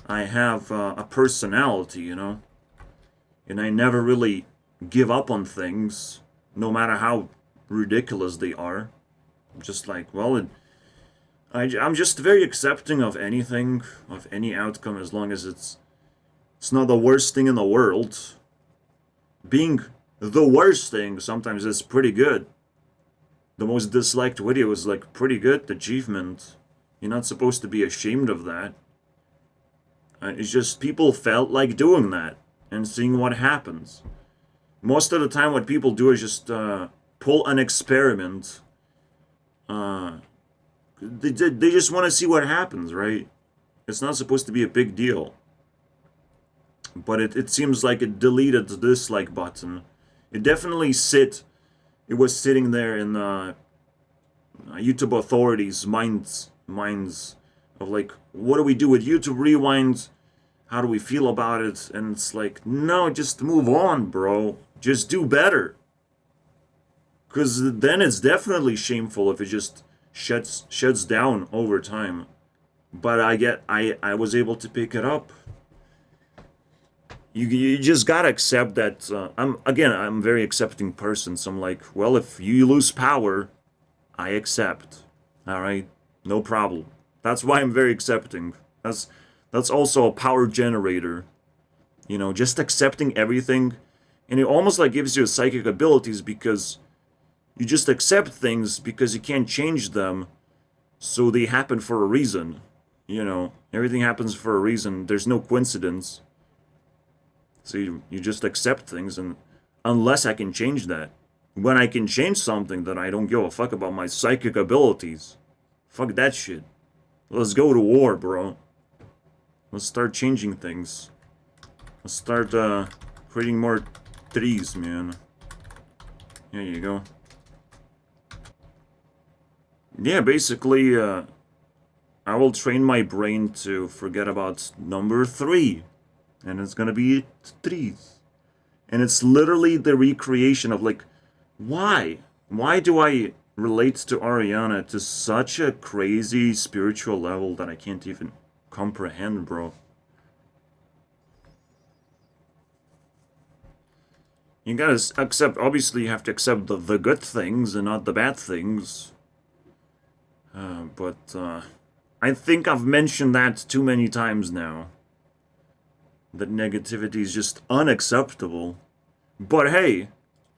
I have a personality, you know, and I never really give up on things, no matter how ridiculous they are. I'm just like, well, I'm just very accepting of anything, of any outcome, as long as it's not the worst thing in the world. Being the worst thing sometimes is pretty good. The most disliked video is like pretty good achievement. You're not supposed to be ashamed of that. It's just people felt like doing that and seeing what happens. Most of the time what people do is just pull an experiment. They just want to see what happens, right? It's not supposed to be a big deal. But it seems like it deleted the dislike button. It definitely it was sitting there in YouTube authorities' minds of like, what do we do with YouTube Rewind? How do we feel about it? And it's like, no, just move on, bro. Just do better. Because then it's definitely shameful if it just shuts down over time. But I was able to pick it up. you just gotta accept that. I'm a very accepting person, so I'm like, well, if you lose power, I accept. All right, no problem. That's why I'm very accepting. That's also a power generator. You know, just accepting everything, and it almost like gives you psychic abilities because you just accept things because you can't change them, so they happen for a reason. You know, everything happens for a reason. There's no coincidence. So you just accept things, and unless I can change that. When I can change something, then I don't give a fuck about my psychic abilities. Fuck that shit. Let's go to war, bro. Let's start changing things. Let's start creating more trees, man. There you go. Yeah, basically, I will train my brain to forget about number 3. And it's gonna be trees. And it's literally the recreation of, like, why? Why do I relate to Ariana to such a crazy spiritual level that I can't even comprehend, bro? You gotta accept, obviously you have to accept the good things and not the bad things. But I think I've mentioned that too many times now. That negativity is just unacceptable. But hey,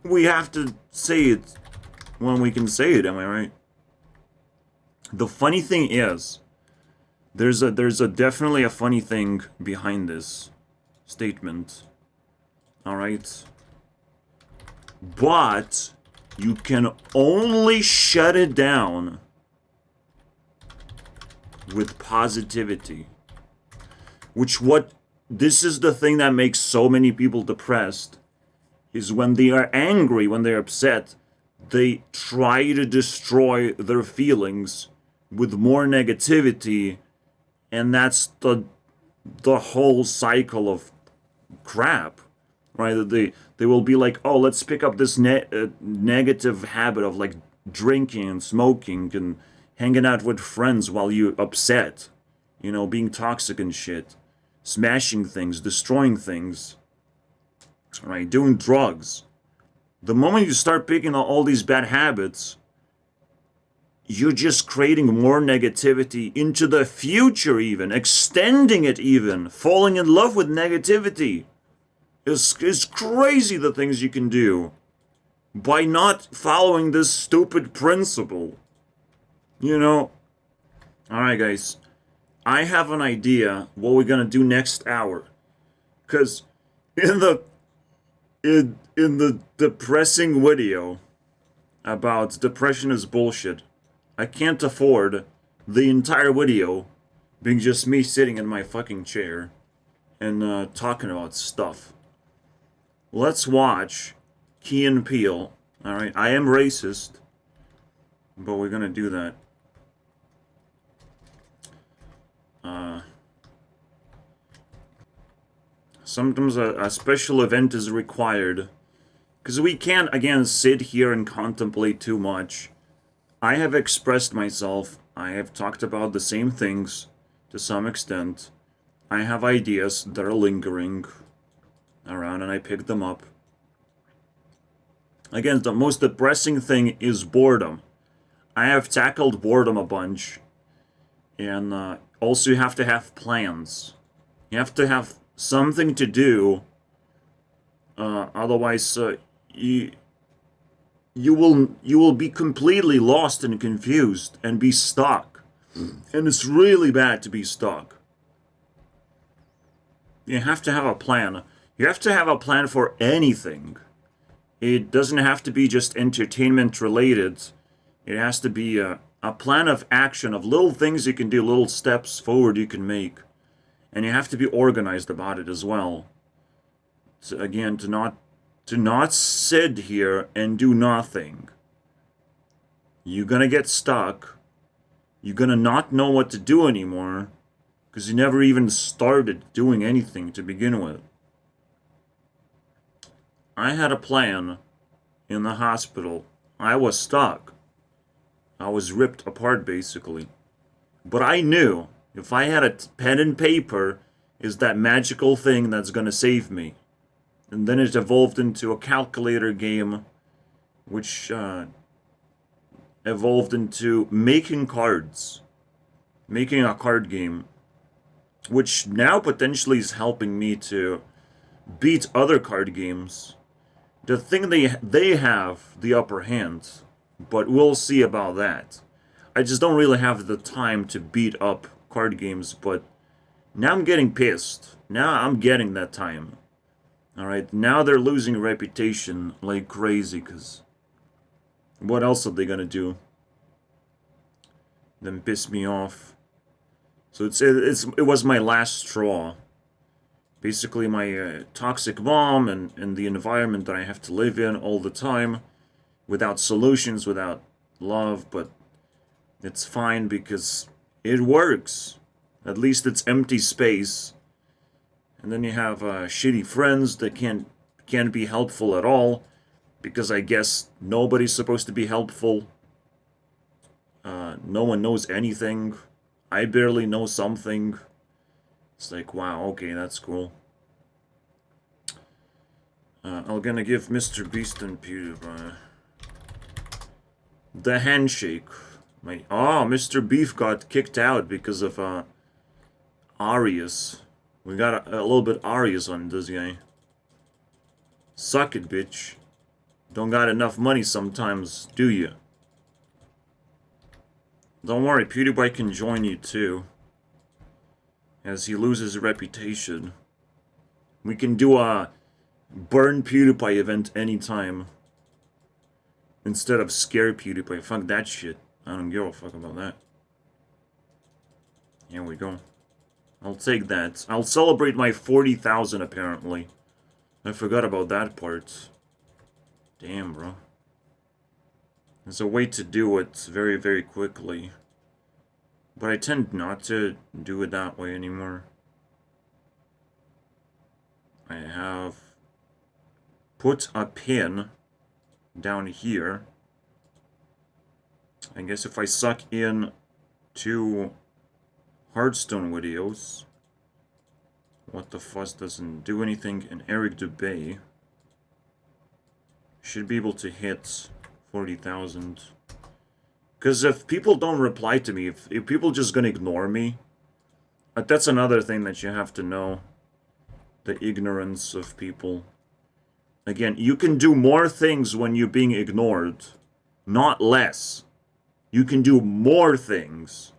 we have to say it when we can say it, am I right? The funny thing is, there's a definitely a funny thing behind this statement. Alright? But you can only shut it down with positivity. This is the thing that makes so many people depressed, is when they are angry, when they're upset, they try to destroy their feelings with more negativity, and that's the whole cycle of crap, right? They will be like, oh, let's pick up this negative habit of like drinking and smoking and hanging out with friends while you're upset, you know, being toxic and shit, smashing things, destroying things, right? Doing drugs. The moment you start picking up all these bad habits, you're just creating more negativity into the future, even extending it, even falling in love with negativity. It's crazy the things you can do by not following this stupid principle. You know? Alright, guys. I have an idea what we're gonna do next hour. Because in the depressing video about depression is bullshit, I can't afford the entire video being just me sitting in my fucking chair and talking about stuff. Let's watch Key and Peele. Alright, I am racist, but we're gonna do that. Sometimes a special event is required, because we can't, again, sit here and contemplate too much. I have expressed myself. I have talked about the same things to some extent. I have ideas that are lingering around, and I pick them up. Again, the most depressing thing is boredom. I have tackled boredom a bunch. And also you have to have plans. You have to have something to do. Otherwise, you will be completely lost and confused and be stuck. And it's really bad to be stuck. You have to have a plan. You have to have a plan for anything. It doesn't have to be just entertainment related. It has to be a plan of action, of little things you can do, little steps forward you can make. And you have to be organized about it as well. So again, to not sit here and do nothing. You're gonna get stuck. You're gonna not know what to do anymore, because you never even started doing anything to begin with. I had a plan in the hospital. I was stuck. I was ripped apart, basically. But I knew if I had a pen and paper is that magical thing that's gonna save me. And then it evolved into a calculator game, which evolved into making cards. Making a card game. Which now potentially is helping me to beat other card games. The thing they have the upper hand, but we'll see about that. I just don't really have the time to beat up card games, but now I'm getting pissed. Now I'm getting that time. Alright, now they're losing reputation like crazy, because what else are they gonna do than piss me off? So it was my last straw. Basically my toxic mom and the environment that I have to live in all the time, without solutions, without love, but it's fine because it works. At least it's empty space. And then you have shitty friends that can't be helpful at all, because I guess nobody's supposed to be helpful. No one knows anything. I barely know something. It's like, wow, okay, that's cool. I'm gonna give Mr. Beast and PewDiePie the handshake. Mr. Beef got kicked out because of Arias. We got a little bit Arias on this guy. Suck it, bitch. Don't got enough money sometimes, do you? Don't worry, PewDiePie can join you too. As he loses reputation. We can do a burn PewDiePie event anytime. Instead of scare PewDiePie. Fuck that shit. I don't give a fuck about that. Here we go. I'll take that. I'll celebrate my 40,000 apparently. I forgot about that part. Damn, bro. There's a way to do it very, very quickly. But I tend not to do it that way anymore. I have put a pin down here. I guess if I suck in 2 Hearthstone videos, What the Fuss doesn't do anything, and Eric Dubay should be able to hit 40,000. Because if people don't reply to me, if people just gonna ignore me, that's another thing that you have to know. The ignorance of people. Again, you can do more things when you're being ignored, not less. You can do more things.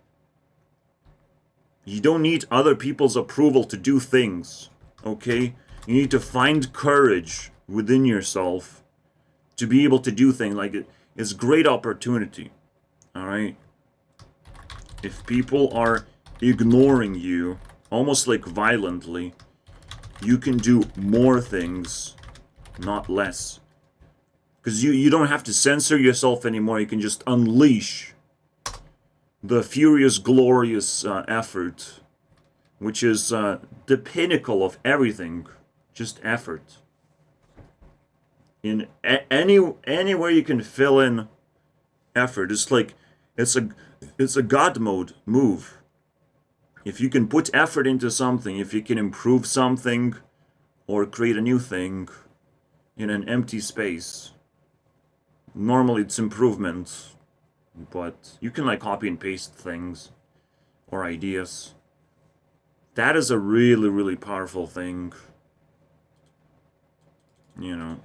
You don't need other people's approval to do things, okay? You need to find courage within yourself to be able to do things. Like, it's great opportunity, alright? If people are ignoring you, almost like violently, you can do more things, not less. Because you don't have to censor yourself anymore, you can just unleash the furious, glorious effort, which is the pinnacle of everything, just effort. In anywhere you can fill in effort, it's like, it's a God mode move. If you can put effort into something, if you can improve something, or create a new thing in an empty space, normally it's improvement, but you can like copy and paste things or ideas. That is a really, really powerful thing. You know.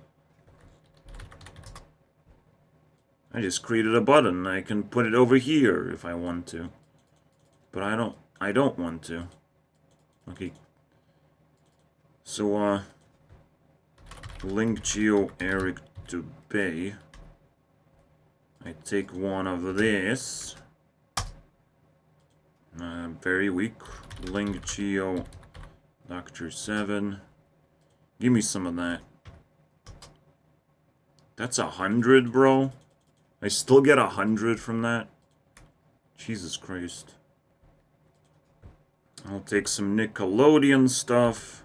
I just created a button. I can put it over here if I want to. But I don't want to. Okay. So, link geo Eric to Bay. I take one of this. Very weak. Link geo Dr. 7. Give me some of that. That's 100, bro. I still get 100 from that. Jesus Christ. I'll take some Nickelodeon stuff.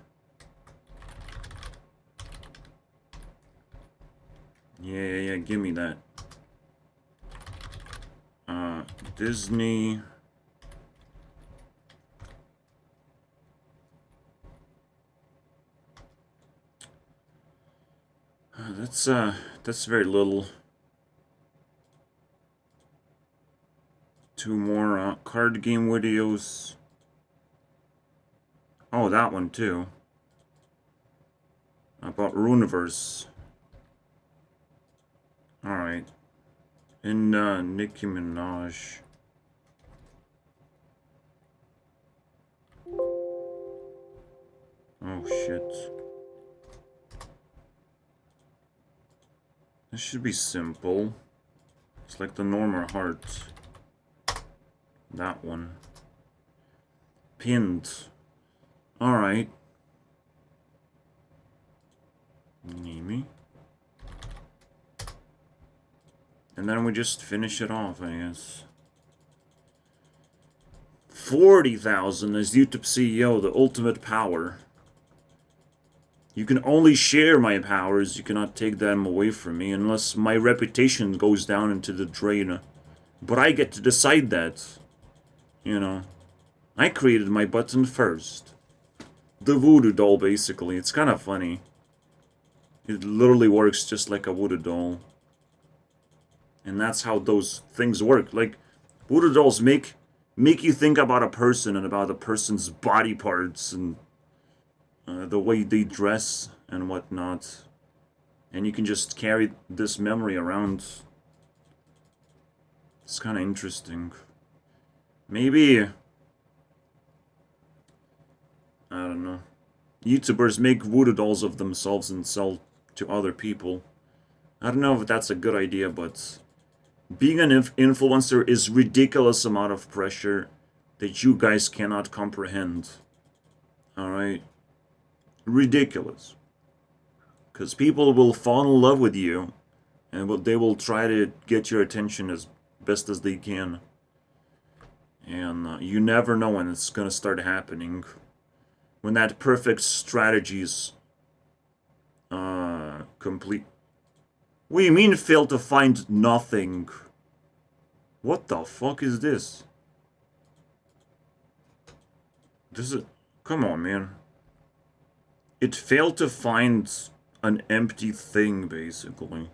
Yeah, give me that. Disney. That's very little. 2 more card game videos. Oh, that one too. About Runeverse. Alright. And Nicki Minaj. Oh shit. This should be simple. It's like the normal heart. That one. Pinned. Alright. Nimi. And then we just finish it off, I guess. 40,000 as YouTube CEO, the ultimate power. You can only share my powers, you cannot take them away from me unless my reputation goes down into the drain. But I get to decide that. You know. I created my button first. The voodoo doll, basically. It's kind of funny. It literally works just like a voodoo doll. And that's how those things work. Like, voodoo dolls make you think about a person and about a person's body parts and the way they dress and whatnot. And you can just carry this memory around. It's kind of interesting. Maybe, I don't know, YouTubers make voodoo dolls of themselves and sell to other people. I don't know if that's a good idea, but being an influencer is ridiculous amount of pressure that you guys cannot comprehend. Alright? Ridiculous. Because people will fall in love with you, and they will try to get your attention as best as they can. And you never know when it's gonna start happening. When that perfect strategy's complete. What do you mean fail to find nothing? What the fuck is this? This is... Come on, man. It failed to find an empty thing, basically.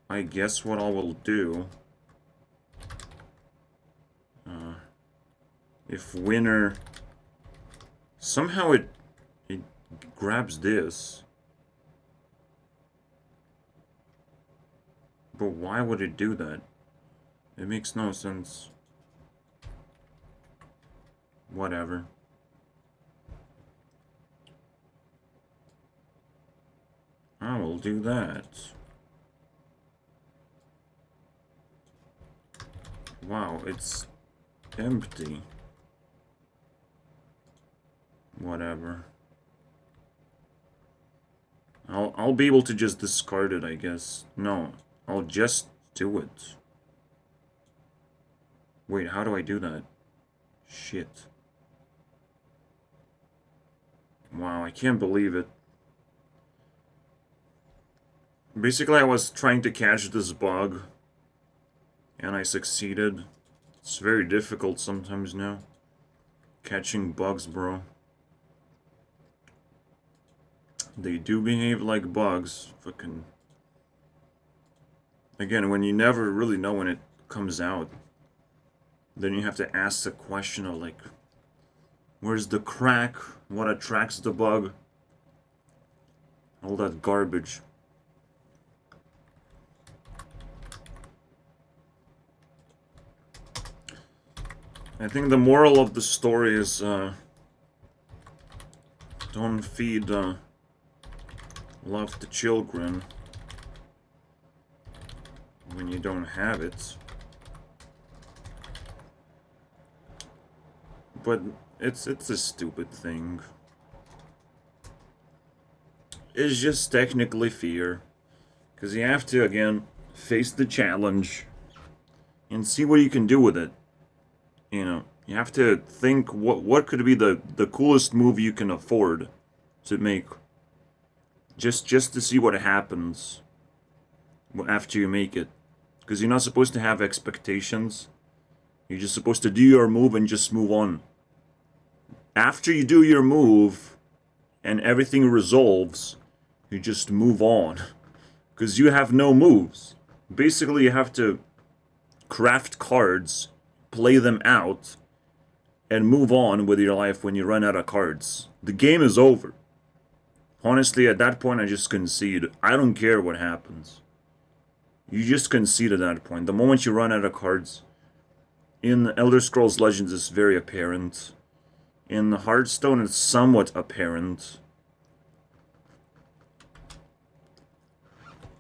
I guess what I will do... if winner... Somehow it grabs this. But why would it do that? It makes no sense. Whatever. I will do that. Wow, it's empty. Whatever. I'll be able to just discard it, I guess. No, I'll just do it. Wait, how do I do that? Shit. Wow, I can't believe it. Basically, I was trying to catch this bug, and I succeeded. It's very difficult sometimes now. Catching bugs, bro. They do behave like bugs. Fucking... Again, when you never really know when it comes out, then you have to ask the question of, like, where's the crack? What attracts the bug? All that garbage. I think the moral of the story is, don't feed, love to children when you don't have it. But it's a stupid thing. It's just technically fear. Because you have to, again, face the challenge and see what you can do with it. You know, you have to think what could be the coolest move you can afford to make. Just to see what happens after you make it. Because you're not supposed to have expectations. You're just supposed to do your move and just move on. after you do your move and everything resolves, you just move on. Because you have no moves. Basically, you have to craft cards, play them out, and move on with your life when you run out of cards. The game is over. Honestly, at that point, I just concede. I don't care what happens. You just concede at that point. The moment you run out of cards, in Elder Scrolls Legends, it's very apparent. In Hearthstone, it's somewhat apparent.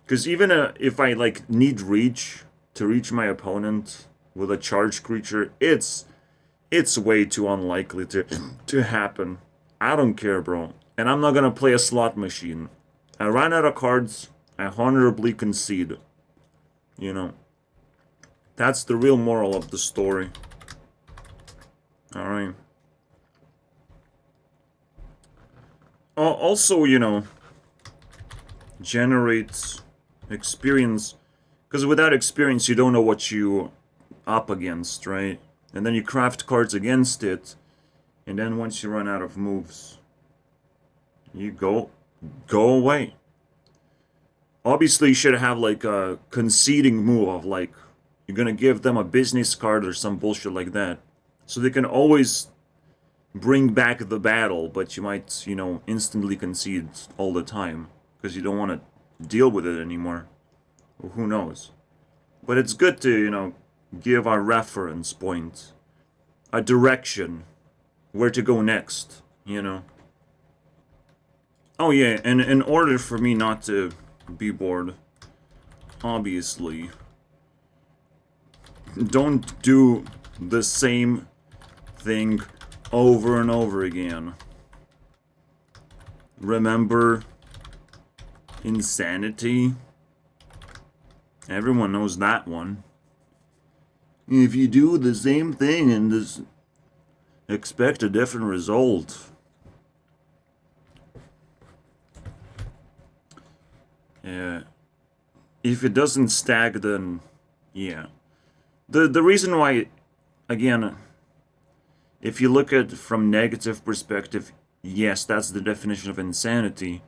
Because even if I, like, need reach to reach my opponent with a charged creature, it's way too unlikely to happen. I don't care, bro. And I'm not gonna play a slot machine. I ran out of cards, I honorably concede. You know. That's the real moral of the story. Alright. Also, you know, generates experience. Because without experience, you don't know what you up against, right? And then you craft cards against it. And then once you run out of moves, you go away. Obviously, you should have like a conceding move of like, you're gonna give them a business card or some bullshit like that. So they can always bring back the battle, but you might, you know, instantly concede all the time. Because you don't want to deal with it anymore. Well, who knows? But it's good to, you know, give a reference point. A direction. Where to go next, you know? Oh yeah, and in order for me not to be bored, obviously, don't do the same thing over and over again. Remember insanity? Everyone knows that one. If you do the same thing and just expect a different result. Yeah. If it doesn't stack, then yeah. The reason why, again, if you look at it from negative perspective, yes, that's the definition of insanity.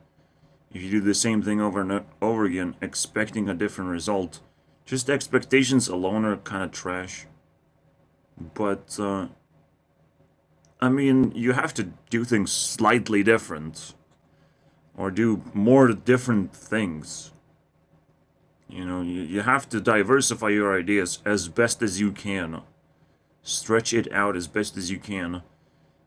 If you do the same thing over and over again, expecting a different result, just expectations alone are kind of trash. But, I mean, you have to do things slightly different. Or do more different things. You know, you have to diversify your ideas as best as you can. Stretch it out as best as you can.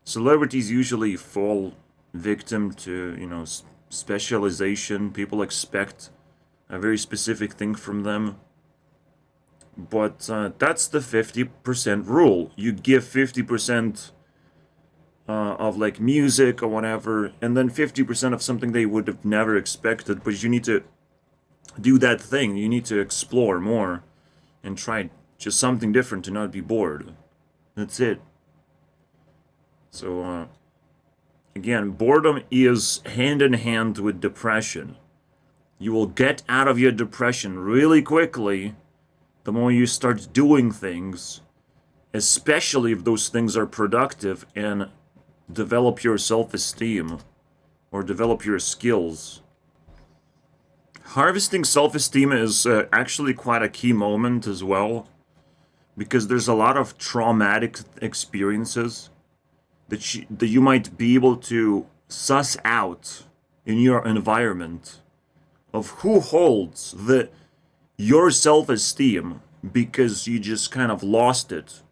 Celebrities usually fall victim to, you know, specialization. People expect a very specific thing from them. But that's the 50% rule. You give 50% of like music or whatever, and then 50% of something they would have never expected, but you need to do that thing. You need to explore more and try just something different to not be bored. That's it. So, again, boredom is hand in hand with depression. You will get out of your depression really quickly the more you start doing things, especially if those things are productive and develop your self-esteem or develop your skills. Harvesting self-esteem is actually quite a key moment as well, because there's a lot of traumatic experiences that you might be able to suss out in your environment of who holds your self-esteem because you just kind of lost it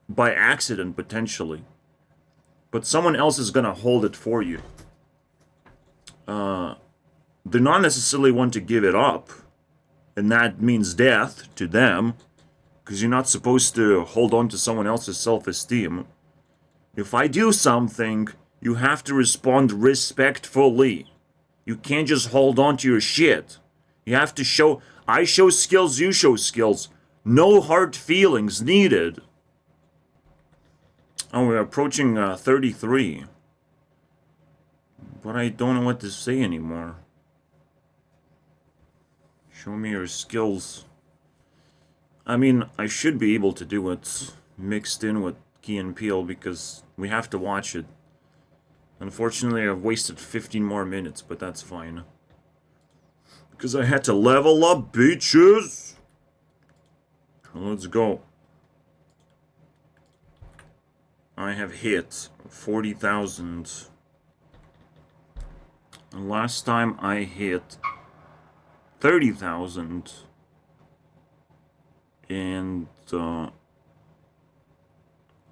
by accident potentially. But someone else is gonna hold it for you. They not necessarily want to give it up, and that means death to them, because you're not supposed to hold on to someone else's self-esteem. If I do something, you have to respond respectfully. You can't just hold on to your shit. You have to show, I show skills, you show skills. No hard feelings needed. Oh, we're approaching 33. But I don't know what to say anymore. Show me your skills. I mean, I should be able to do it mixed in with Key and Peele because we have to watch it. Unfortunately, I've wasted 15 more minutes, but that's fine. Because I had to level up, bitches! Let's go. I have hit 40,000. Last time I hit 30,000. And,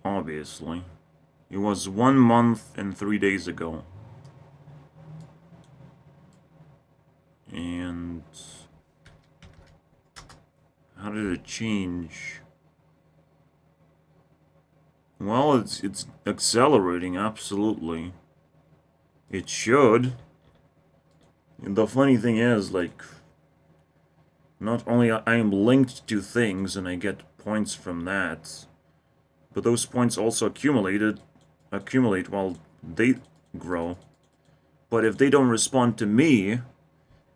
obviously, it was 1 month and 3 days ago. And how did it change? Well, it's accelerating, absolutely. It should. And the funny thing is, like, not only I am linked to things and I get points from that, but those points also accumulate while they grow. But if they don't respond to me,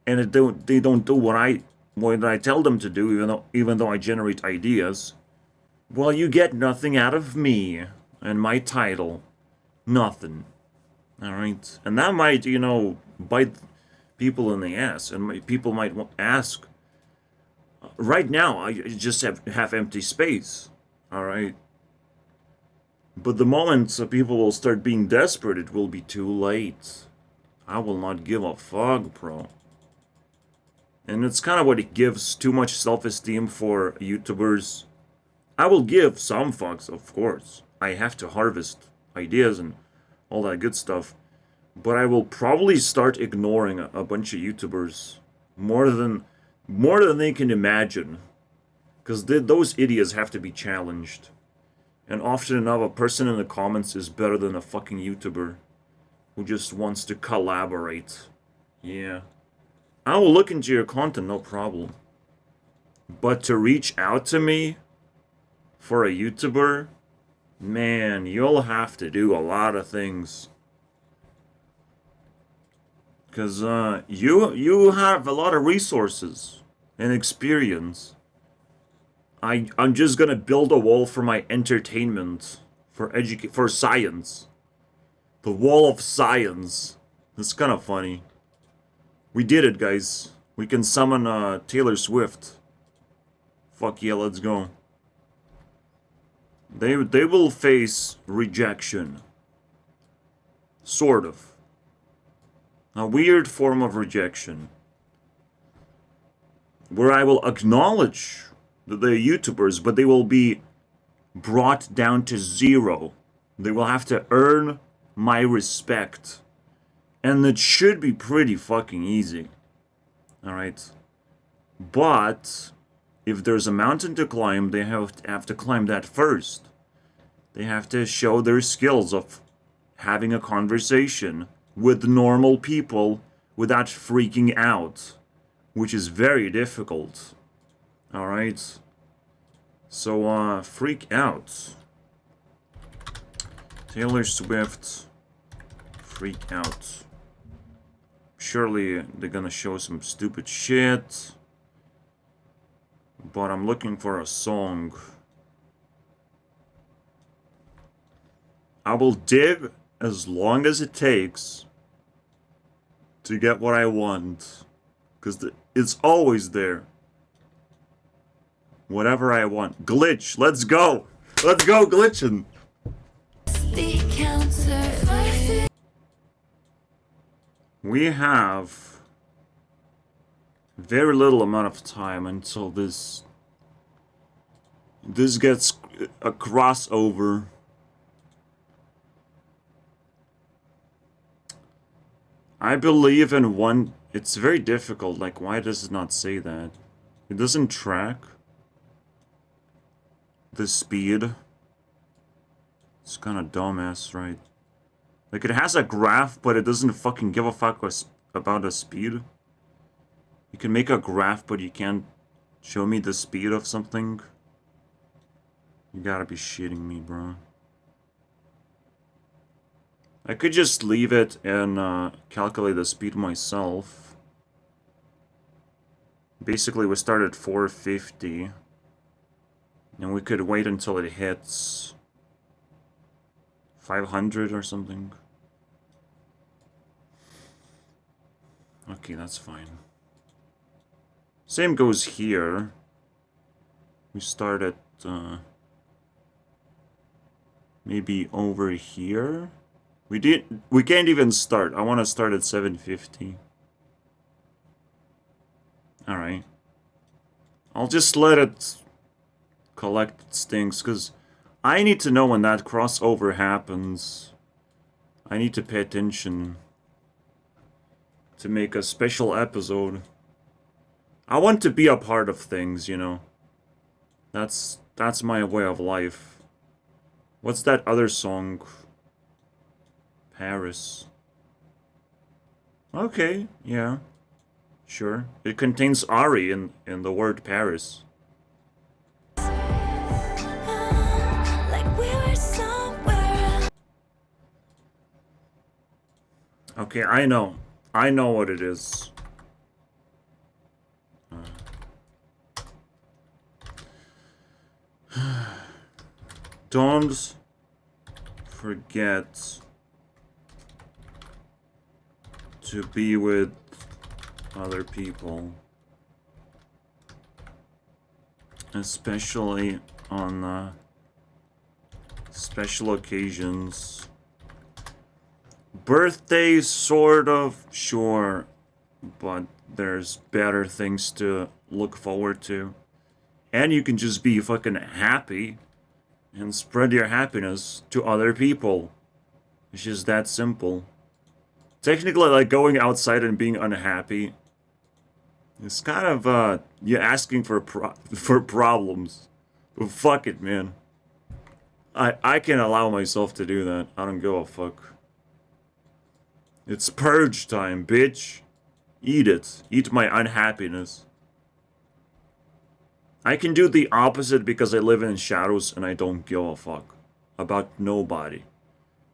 and they don't do what I tell them to do, even though I generate ideas, well, you get nothing out of me and my title, nothing. All right, and that might, you know, bite people in the ass, and people might ask. Right now, I just have empty space. All right. But the moment people will start being desperate, it will be too late. I will not give a fuck, bro. And it's kind of what it gives too much self-esteem for YouTubers. I will give some fucks, of course. I have to harvest ideas and all that good stuff. But I will probably start ignoring a bunch of YouTubers more than they can imagine. Because those idiots have to be challenged. And often enough, a person in the comments is better than a fucking YouTuber who just wants to collaborate. Yeah. I will look into your content, no problem. But to reach out to me for a YouTuber, man, you'll have to do a lot of things. Because you have a lot of resources and experience. I'm just gonna build a wall for my entertainment, for science. The wall of science. It's kind of funny. We did it, guys. We can summon Taylor Swift. Fuck yeah, let's go. They will face rejection. Sort of. A weird form of rejection. Where I will acknowledge that they're YouTubers, but they will be brought down to zero. They will have to earn my respect. And it should be pretty fucking easy. Alright? But if there's a mountain to climb, they have to climb that first. They have to show their skills of having a conversation with normal people without freaking out, which is very difficult. Alright? So, freak out. Taylor Swift, freak out. Surely they're gonna show some stupid shit. But I'm looking for a song. I will dig as long as it takes to get what I want. Because it's always there. Whatever I want. Glitch, let's go! Let's go glitching! We have very little amount of time until this gets a crossover. I believe in one. It's very difficult. Like, why does it not say that? It doesn't track the speed. It's kind of dumbass, right? Like, it has a graph, but it doesn't fucking give a fuck about the speed. You can make a graph, but you can't show me the speed of something. You gotta be shitting me, bro. I could just leave it and calculate the speed myself. Basically, we start at 450. And we could wait until it hits 500 or something. Okay, that's fine. Same goes here. We start at, maybe over here? We can't even start. I want to start at 750. Alright. I'll just let it collect its things, because I need to know when that crossover happens. I need to pay attention to make a special episode. I want to be a part of things, you know. That's my way of life. What's that other song? Paris. Okay, yeah. Sure. It contains Ari in the word Paris. Okay, I know. I know what it is. Don't forget to be with other people, especially on special occasions. Birthdays, sort of, sure, but there's better things to look forward to. And you can just be fucking happy and spread your happiness to other people. It's just that simple. Technically, like, going outside and being unhappy, it's kind of, you're asking for problems. But fuck it, man. I can allow myself to do that. I don't give a fuck. It's purge time, bitch. Eat it. Eat my unhappiness. I can do the opposite because I live in shadows and I don't give a fuck about nobody.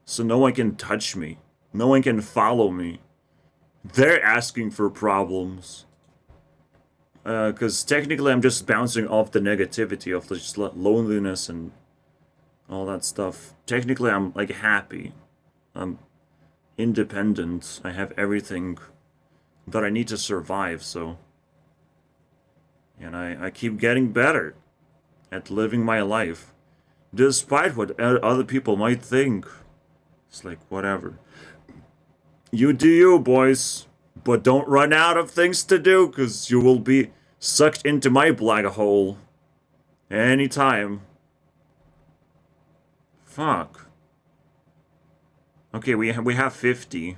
So no one can touch me. No one can follow me. They're asking for problems. Because technically I'm just bouncing off the negativity of just loneliness and all that stuff. Technically I'm like happy. I'm independent. I have everything that I need to survive, so... And I keep getting better at living my life. Despite what other people might think. It's like, whatever. You do you, boys. But don't run out of things to do, because you will be sucked into my black hole. Anytime. Fuck. Okay, we have 50.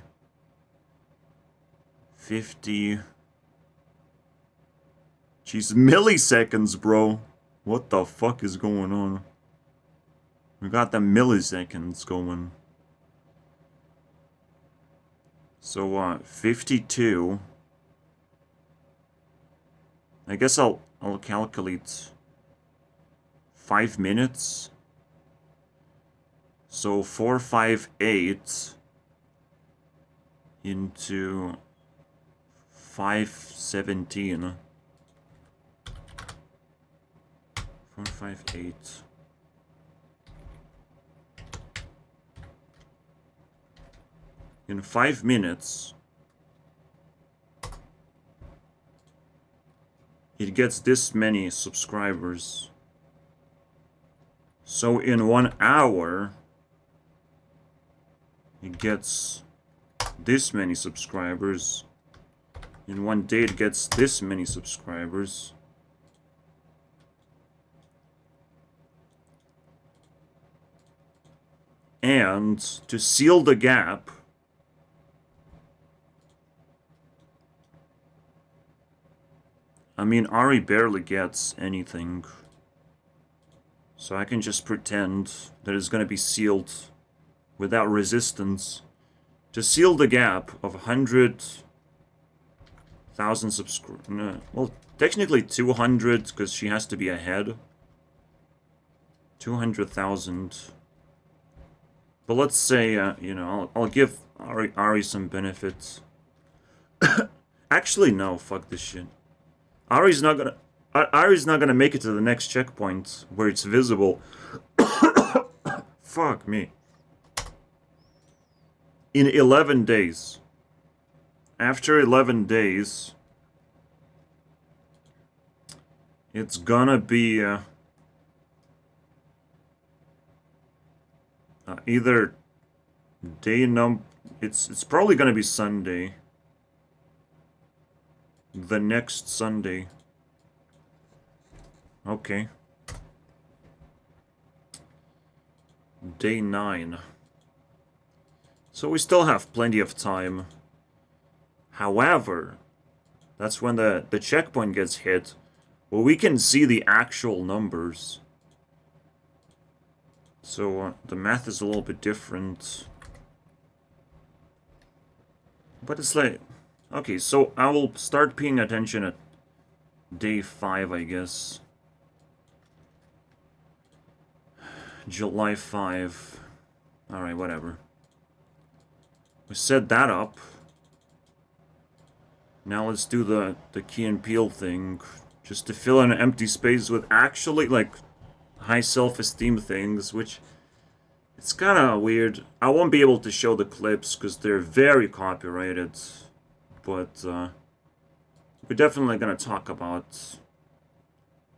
50... Jeez, milliseconds, bro. What the fuck is going on? We got the milliseconds going. So, 52. I guess I'll calculate 5 minutes. So 458 into 517. 458. In 5 minutes, it gets this many subscribers. So in 1 hour, it gets this many subscribers. In 1 day, it gets this many subscribers. And to seal the gap, I mean, Ari barely gets anything. So I can just pretend that it's gonna be sealed without resistance. To seal the gap of 100,000 subscribers. No, well, technically 200, because she has to be ahead. 200,000. But let's say, you know, I'll give Ari some benefits. Actually, no, fuck this shit. Ari's not gonna make it to the next checkpoint where it's visible. Fuck me. In 11 days. after 11 days, it's gonna be either it's probably gonna be Sunday. The next Sunday. Okay. Day 9. So we still have plenty of time. However, that's when the checkpoint gets hit. Well, we can see the actual numbers. So the math is a little bit different. But it's like... Okay, so I will start paying attention at day 5, I guess. July 5. Alright, whatever. We set that up. Now let's do the Key and Peele thing. Just to fill in an empty space with actually, like, high self-esteem things, which... It's kind of weird. I won't be able to show the clips because they're very copyrighted. But, we're definitely gonna talk about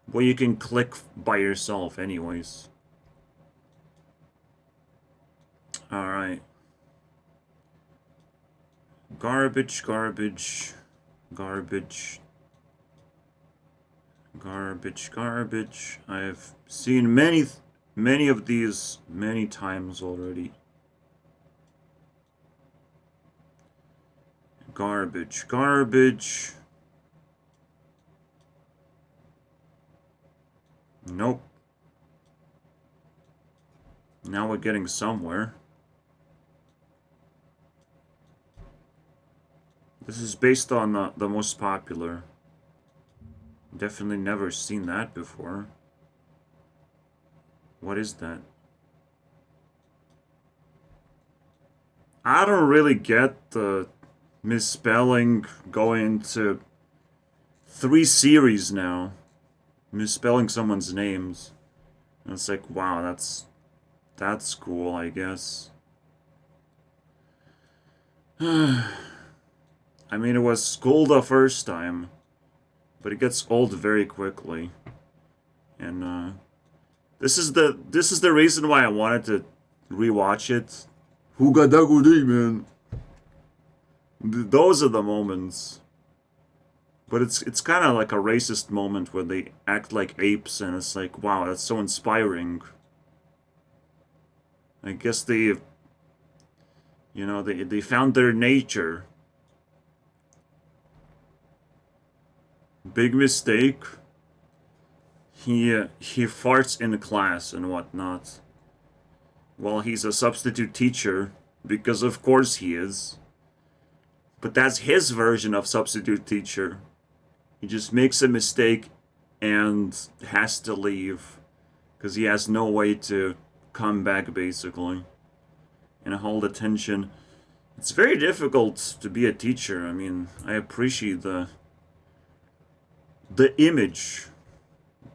what you can click by yourself anyways. Alright. Garbage, garbage, garbage, garbage, garbage. I've seen many of these many times already. Garbage, garbage. Nope. Now we're getting somewhere. This is based on the most popular. Definitely never seen that before. What is that? I don't really get the misspelling going to 3 series now. Misspelling someone's names. And it's like, wow, that's cool, I guess. I mean, it was cool the first time, but it gets old very quickly. And this is the reason why I wanted to rewatch it. Who got that good day, man? Those are the moments. But it's kind of like a racist moment where they act like apes, and it's like, wow, that's so inspiring. I guess they found their nature. Big mistake. He farts in class and whatnot. Well, he's a substitute teacher, because of course he is. But that's his version of substitute teacher. He just makes a mistake and has to leave. Because he has no way to come back, basically. And hold attention. It's very difficult to be a teacher. I mean, I appreciate the image,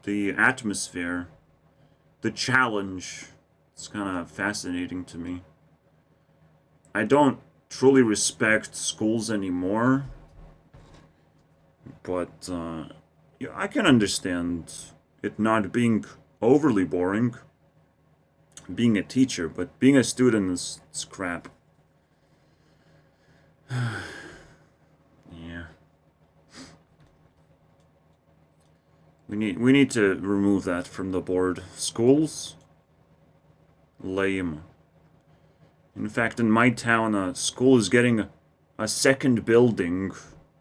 the atmosphere, the challenge. It's kind of fascinating to me. I don't truly respect schools anymore, but yeah, I can understand it not being overly boring, being a teacher, but being a student is crap. Yeah. We need to remove that from the board. Schools? Lame. In fact, in my town, a school is getting a second building,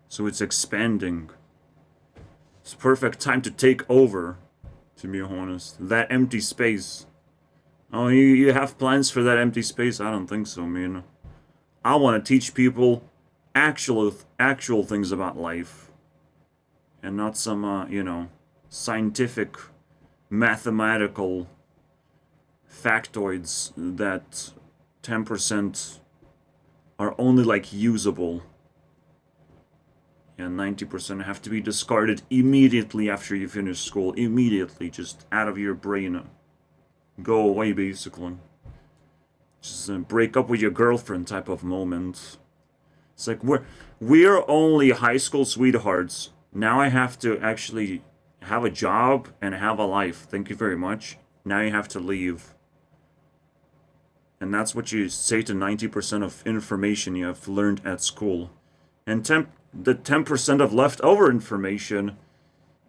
so it's expanding. It's perfect time to take over, to be honest. That empty space. Oh, you have plans for that empty space? I don't think so, man. I want to teach people actual things about life. And not some, scientific, mathematical factoids that 10% are only, like, usable. And 90% have to be discarded immediately after you finish school. Immediately, just out of your brain. Go away, basically. Just break up with your girlfriend type of moment. It's like we're only high school sweethearts. Now I have to actually have a job and have a life. Thank you very much. Now you have to leave. And that's what you say to 90% of information you have learned at school. And the 10% of leftover information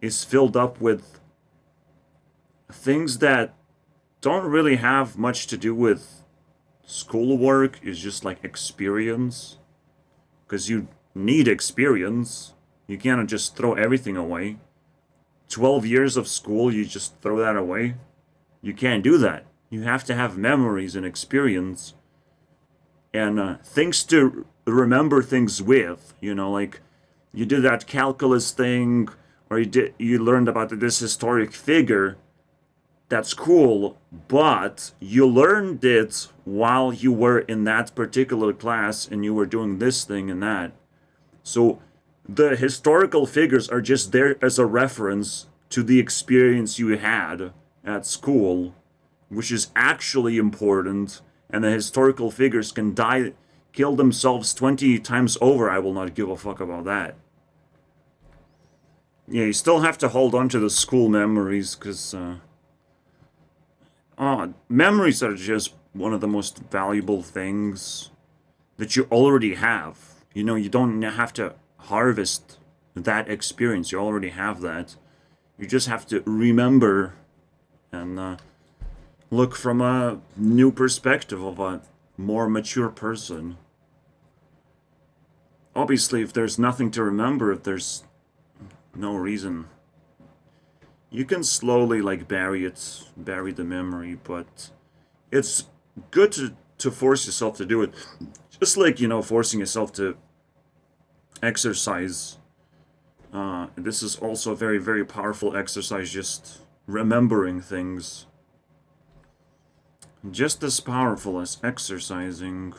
is filled up with things that don't really have much to do with schoolwork. It's just like experience. Because you need experience. You cannot just throw everything away. 12 years of school, you just throw that away? You can't do that. You have to have memories and experience. And things to remember things with. You know, like you did that calculus thing, or you learned about this historic figure. That's cool, but you learned it while you were in that particular class and you were doing this thing and that. So the historical figures are just there as a reference to the experience you had at school, which is actually important, and the historical figures can kill themselves 20 times over. I will not give a fuck about that. Yeah, you still have to hold on to the school memories, because memories are just one of the most valuable things that you already have. You know, you don't have to harvest that experience. You already have that. You just have to remember and look from a new perspective of a more mature person. Obviously, if there's nothing to remember, if there's no reason, you can slowly like bury the memory, but it's good to force yourself to do it. Just like, you know, forcing yourself to exercise. This is also a very, very powerful exercise, just remembering things. Just as powerful as exercising.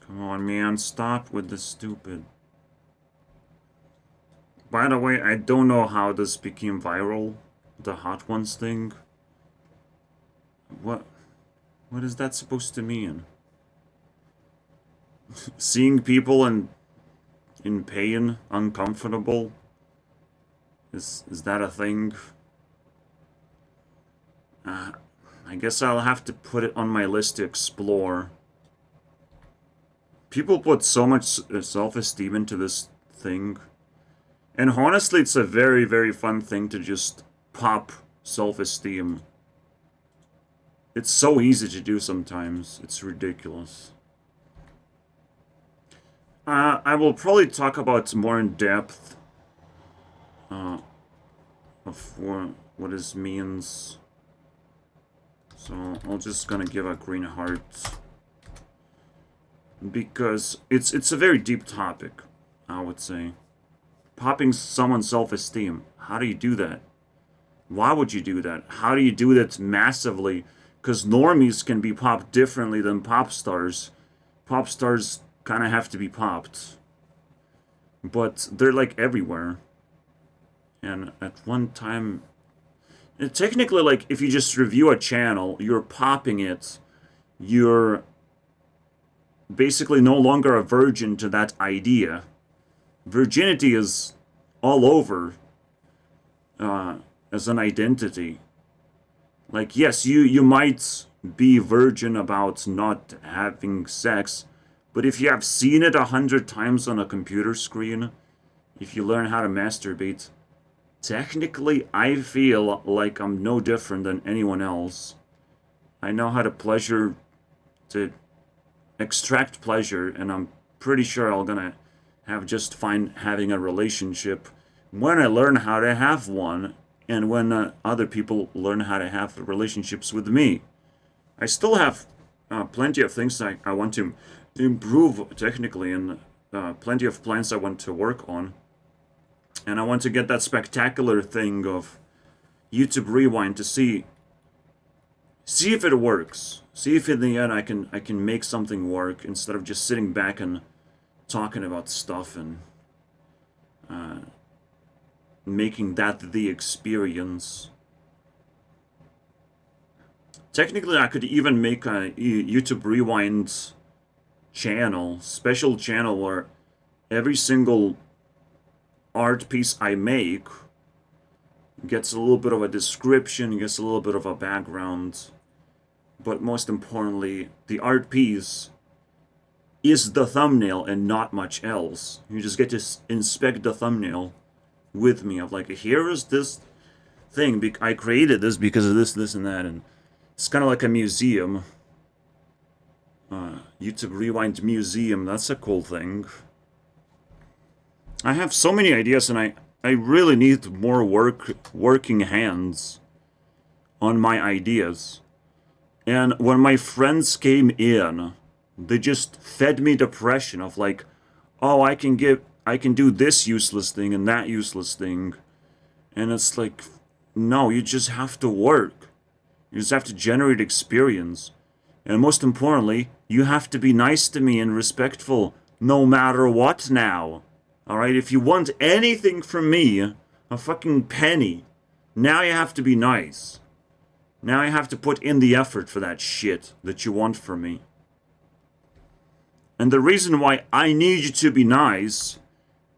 Come on, man, stop with the stupid. By the way, I don't know how this became viral, the Hot Ones thing. What is that supposed to mean? Seeing people in pain, uncomfortable? Is that a thing? I guess I'll have to put it on my list to explore. People put so much self-esteem into this thing. And honestly, it's a very, very fun thing to just pop self-esteem. It's so easy to do sometimes. It's ridiculous. I will probably talk about more in depth of what this means. So I'm just gonna give a green heart because it's a very deep topic, I would say. Popping someone's self-esteem. How do you do that? Why would you do that? How do you do that massively? Because normies can be popped differently than pop stars. Pop stars kind of have to be popped. But they're like everywhere. And at one time... And technically, like, if you just review a channel, you're popping it. You're basically no longer a virgin to that idea. Virginity is all over as an identity. Like, yes, you might be virgin about not having sex, but if you have seen it 100 times on a computer screen, if you learn how to masturbate, technically I feel like I'm no different than anyone else. I know how to extract pleasure, and I'm pretty sure I'm gonna have just fine having a relationship when I learn how to have one, and when other people learn how to have relationships with me. I still have plenty of things I want to improve technically, and plenty of plans I want to work on. And I want to get that spectacular thing of YouTube Rewind to see if it works. See if in the end I can make something work instead of just sitting back and talking about stuff and making that the experience. Technically, I could even make a YouTube Rewind channel, special channel where every single art piece I make gets a little bit of a description, gets a little bit of a background, but most importantly, the art piece is the thumbnail and not much else. You just get to inspect the thumbnail with me of like, here is this thing. I created this because of this, this, and that, and it's kind of like a museum. YouTube Rewind Museum, that's a cool thing. I have so many ideas, and I really need more working hands on my ideas. And when my friends came in, they just fed me depression of like, oh, I can do this useless thing and that useless thing. And it's like, no, you just have to work. You just have to generate experience. And most importantly, you have to be nice to me and respectful no matter what now. Alright, if you want anything from me, a fucking penny, now you have to be nice. Now you have to put in the effort for that shit that you want from me. And the reason why I need you to be nice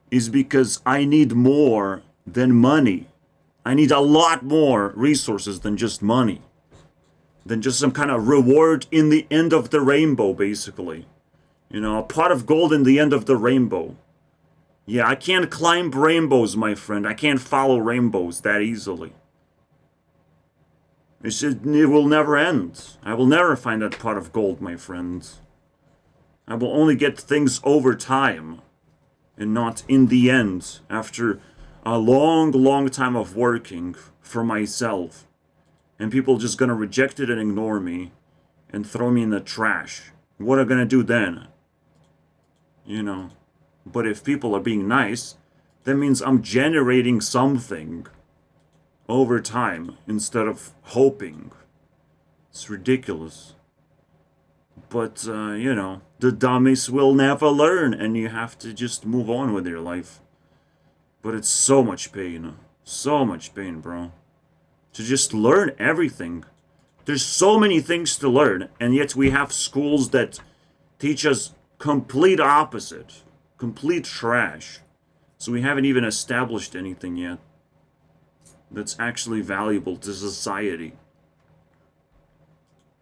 is because I need more than money. I need a lot more resources than just money. Than just some kind of reward in the end of the rainbow, basically. You know, a pot of gold in the end of the rainbow. Yeah, I can't climb rainbows, my friend. I can't follow rainbows that easily. It will never end. I will never find that pot of gold, my friend. I will only get things over time. And not in the end, after a long, long time of working for myself. And people just gonna reject it and ignore me. And throw me in the trash. What am I gonna do then? You know. But if people are being nice, that means I'm generating something over time instead of hoping. It's ridiculous. But, you know, the dummies will never learn and you have to just move on with your life. But it's so much pain. So much pain, bro. To just learn everything. There's so many things to learn, and yet we have schools that teach us complete opposite. Complete trash. So we haven't even established anything yet that's actually valuable to society.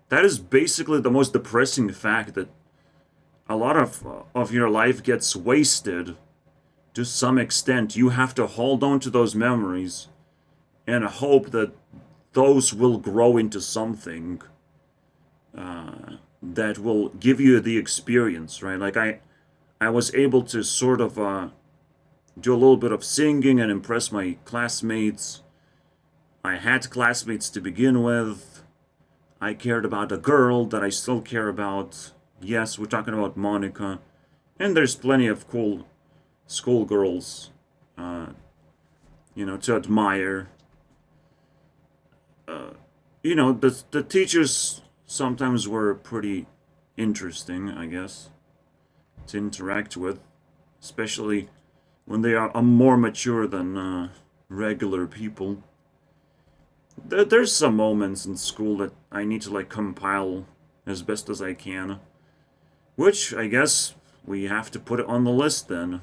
That is basically the most depressing fact, that a lot of your life gets wasted to some extent. You have to hold on to those memories and hope that those will grow into something that will give you the experience, right? Like I was able to sort of do a little bit of singing and impress my classmates. I had classmates to begin with. I cared about a girl that I still care about. Yes, we're talking about Monica. And there's plenty of cool schoolgirls, you know, to admire. You know, the teachers sometimes were pretty interesting, I guess, to interact with, especially when they are more mature than regular people. There's some moments in school that I need to like compile as best as I can, which I guess we have to put it on the list then.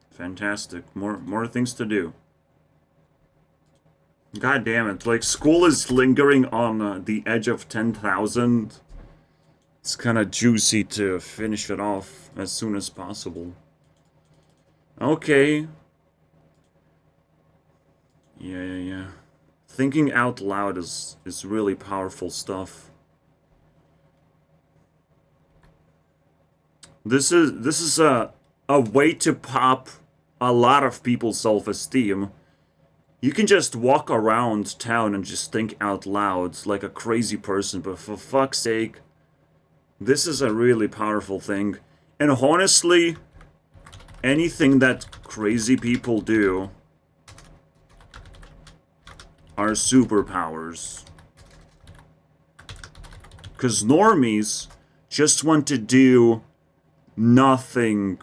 Fantastic, more things to do. God damn it, like school is lingering on the edge of 10,000. It's kind of juicy to finish it off as soon as possible. Okay. Yeah. Thinking out loud is really powerful stuff. This is a way to pop a lot of people's self-esteem. You can just walk around town and just think out loud like a crazy person, but for fuck's sake, this is a really powerful thing. And honestly, anything that crazy people do are superpowers. Because normies just want to do nothing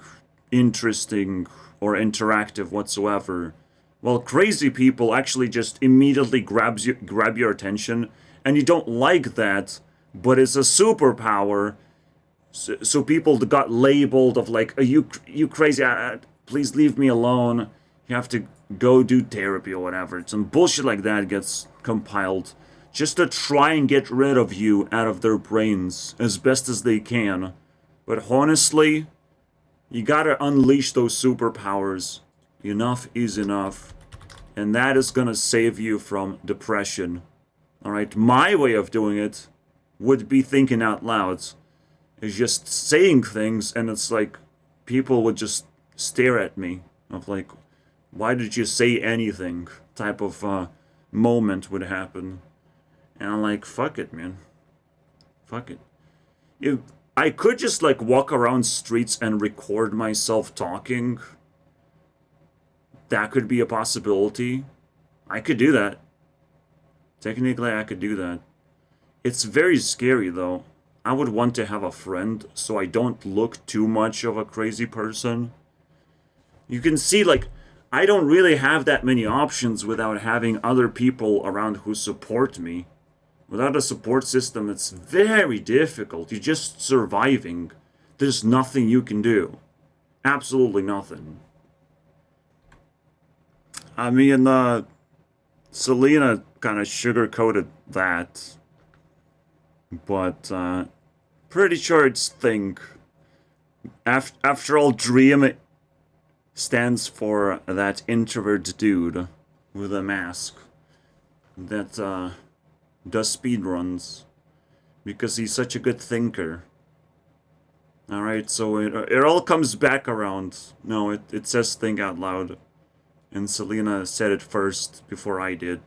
interesting or interactive whatsoever. Well, crazy people actually just immediately grab your attention, and you don't like that, but it's a superpower, So people got labeled of like, are you crazy? Please leave me alone. You have to go do therapy or whatever. Some bullshit like that gets compiled just to try and get rid of you out of their brains as best as they can. But honestly, you gotta unleash those superpowers. Enough is enough. And that is gonna save you from depression. Alright, my way of doing it would be thinking out loud. Is just saying things, and it's like people would just stare at me of like, why did you say anything type of moment would happen. And I'm like, fuck it, man. Fuck it. If I could just like walk around streets and record myself talking, that could be a possibility. I could do that. Technically, I could do that. It's very scary, though. I would want to have a friend so I don't look too much of a crazy person. You can see, like, I don't really have that many options without having other people around who support me. Without a support system, it's very difficult. You're just surviving. There's nothing you can do. Absolutely nothing. I mean, Selena kind of sugarcoated that. But, pretty sure it's Think. After all, Dream stands for that introvert dude with a mask that, does speedruns. Because he's such a good thinker. Alright, so it all comes back around. No, it says Think Out Loud. And Selena said it first before I did.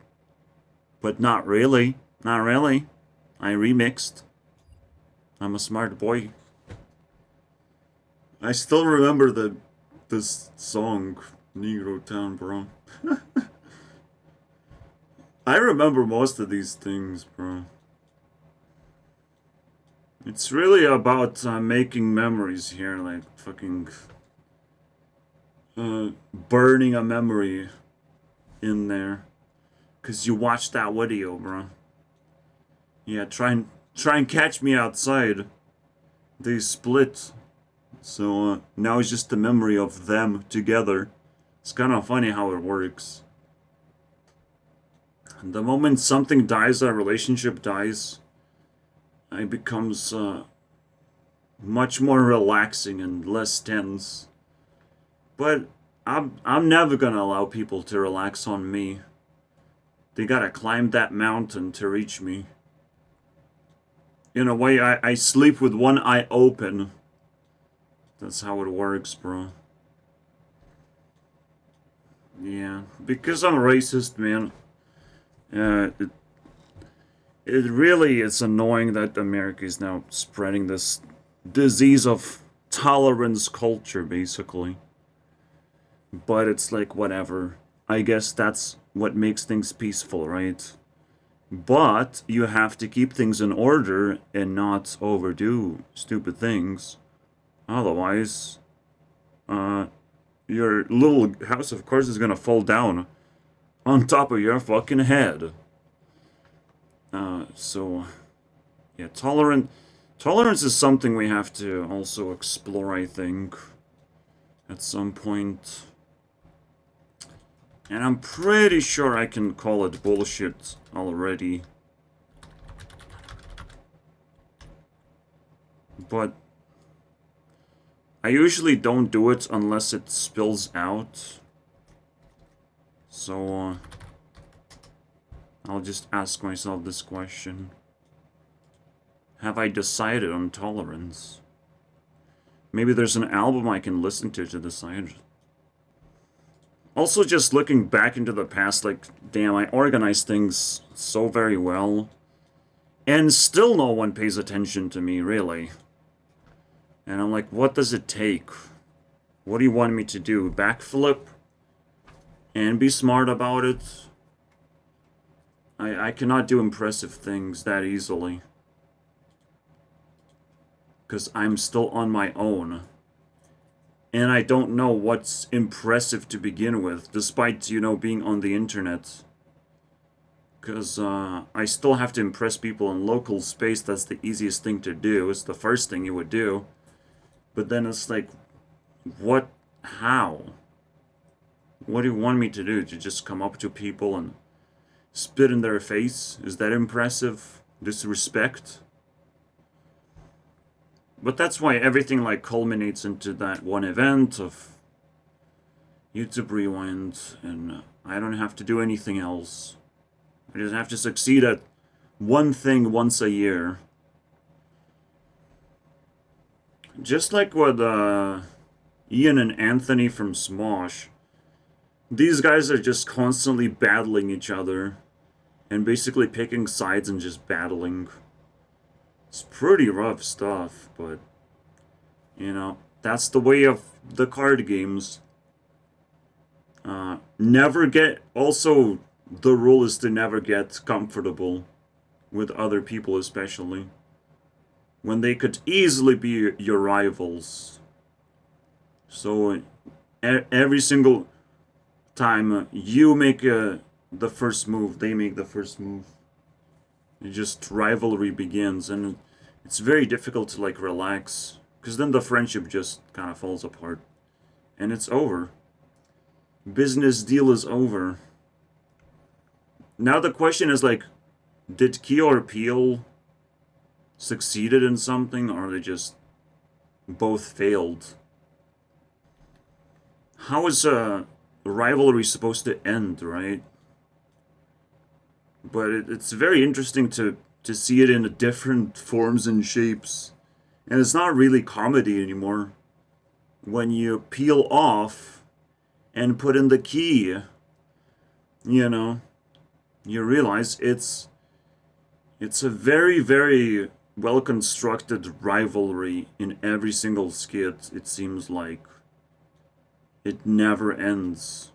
But not really. Not really. I remixed. I'm a smart boy. I still remember this song, Negro Town, bro. I remember most of these things, bro. It's really about making memories here, like fucking burning a memory in there. Cause you watched that video, bro. Yeah, try and catch me outside. They split. So now it's just the memory of them together. It's kind of funny how it works. And the moment something dies, a relationship dies, it becomes much more relaxing and less tense. But I'm never gonna allow people to relax on me. They gotta climb that mountain to reach me. In a way, I sleep with one eye open. That's how it works, bro. Yeah, because I'm racist, man. It really is annoying that America is now spreading this disease of tolerance culture, basically. But it's like, whatever. I guess that's what makes things peaceful, right? But you have to keep things in order and not overdo stupid things. Otherwise, your little house of cards is gonna fall down on top of your fucking head. So, yeah, tolerance is something we have to also explore, I think, at some point. And I'm pretty sure I can call it bullshit already. But I usually don't do it unless it spills out. So, I'll just ask myself this question. Have I decided on tolerance? Maybe there's an album I can listen to decide. Also, just looking back into the past, like, damn, I organized things so very well. And still no one pays attention to me, really. And I'm like, what does it take? What do you want me to do? Backflip? And be smart about it? I cannot do impressive things that easily. Because I'm still on my own. And I don't know what's impressive to begin with, despite, you know, being on the internet. Because I still have to impress people in local space. That's the easiest thing to do. It's the first thing you would do. But then it's like, what? How? What do you want me to do? To just come up to people and spit in their face? Is that impressive? Disrespect? But that's why everything like culminates into that one event of YouTube Rewind, and I don't have to do anything else. I just have to succeed at one thing once a year. Just like with Ian and Anthony from Smosh. These guys are just constantly battling each other. And basically picking sides and just battling. It's pretty rough stuff, but... You know, that's the way of the card games. Never get... Also, the rule is to never get comfortable with other people, especially. When they could easily be your rivals. So, every single time you make the first move, they make the first move. It just rivalry begins, and it's very difficult to like relax, because then the friendship just kind of falls apart, and it's over. Business deal is over. Now the question is like, did Key or Peele succeeded in something, or they just both failed? How is a rivalry supposed to end, right? But it's very interesting to see it in different forms and shapes. And it's not really comedy anymore. When you peel off and put in the key, you know, you realize it's a very, very well-constructed rivalry in every single skit, it seems like. It never ends.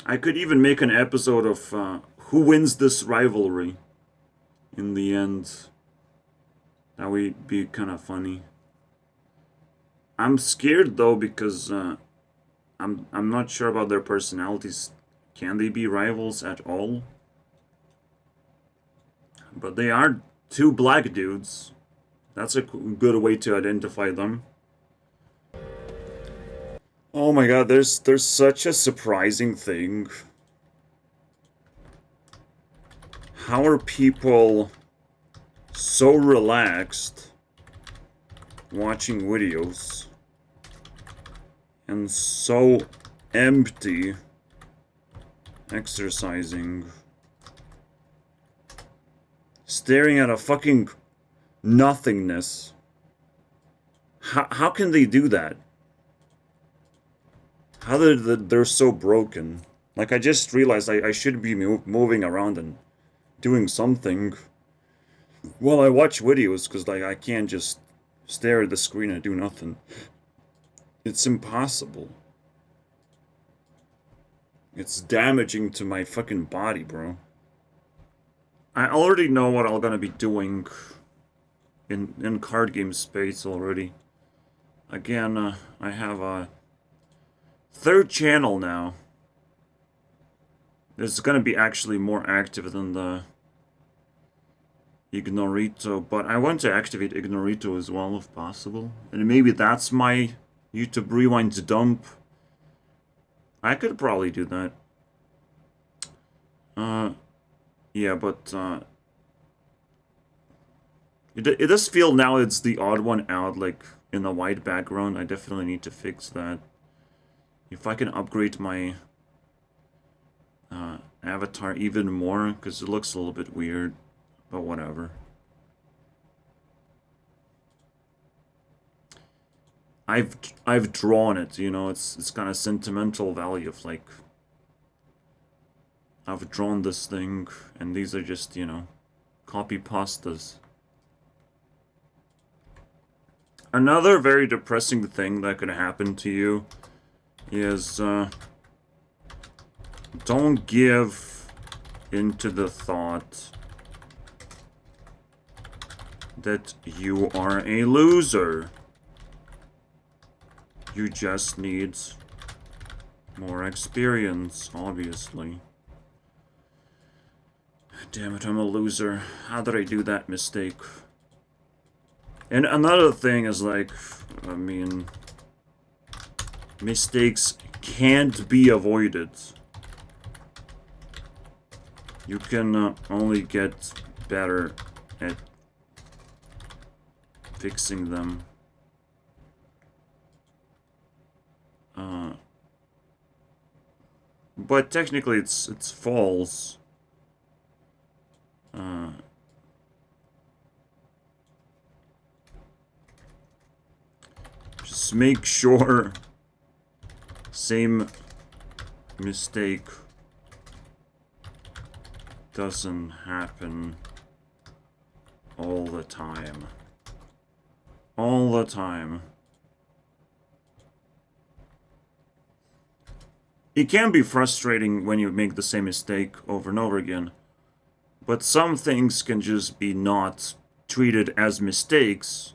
I could even make an episode of who wins this rivalry in the end. That would be kind of funny. I'm scared though because I'm not sure about their personalities. Can they be rivals at all? But they are two black dudes. That's a good way to identify them. Oh my god, there's such a surprising thing. How are people so relaxed watching videos and so empty exercising, staring at a fucking nothingness? How can they do that? How they're so broken? Like, I just realized I should be moving around and doing something while I watch videos, because, like, I can't just stare at the screen and do nothing. It's impossible. It's damaging to my fucking body, bro. I already know what I'm gonna be doing in card game space already. Again, I have a third channel now. It's gonna be actually more active than the Ignorito, but I want to activate Ignorito as well if possible. And maybe that's my YouTube Rewind dump. I could probably do that. Yeah, but it does feel now it's the odd one out, like in the white background. I definitely need to fix that. If I can upgrade my avatar even more, because it looks a little bit weird, but whatever. I've drawn it, you know, it's kind of sentimental value of like, I've drawn this thing, and these are just, you know, copy pastas. Another very depressing thing that could happen to you is, don't give into the thought that you are a loser. You just need more experience, obviously. Damn it, I'm a loser. How did I do that mistake? And another thing is like, I mean, mistakes can't be avoided. You can only get better at fixing them. But technically it's false. Just make sure same mistake doesn't happen all the time. All the time. It can be frustrating when you make the same mistake over and over again, but some things can just be not treated as mistakes,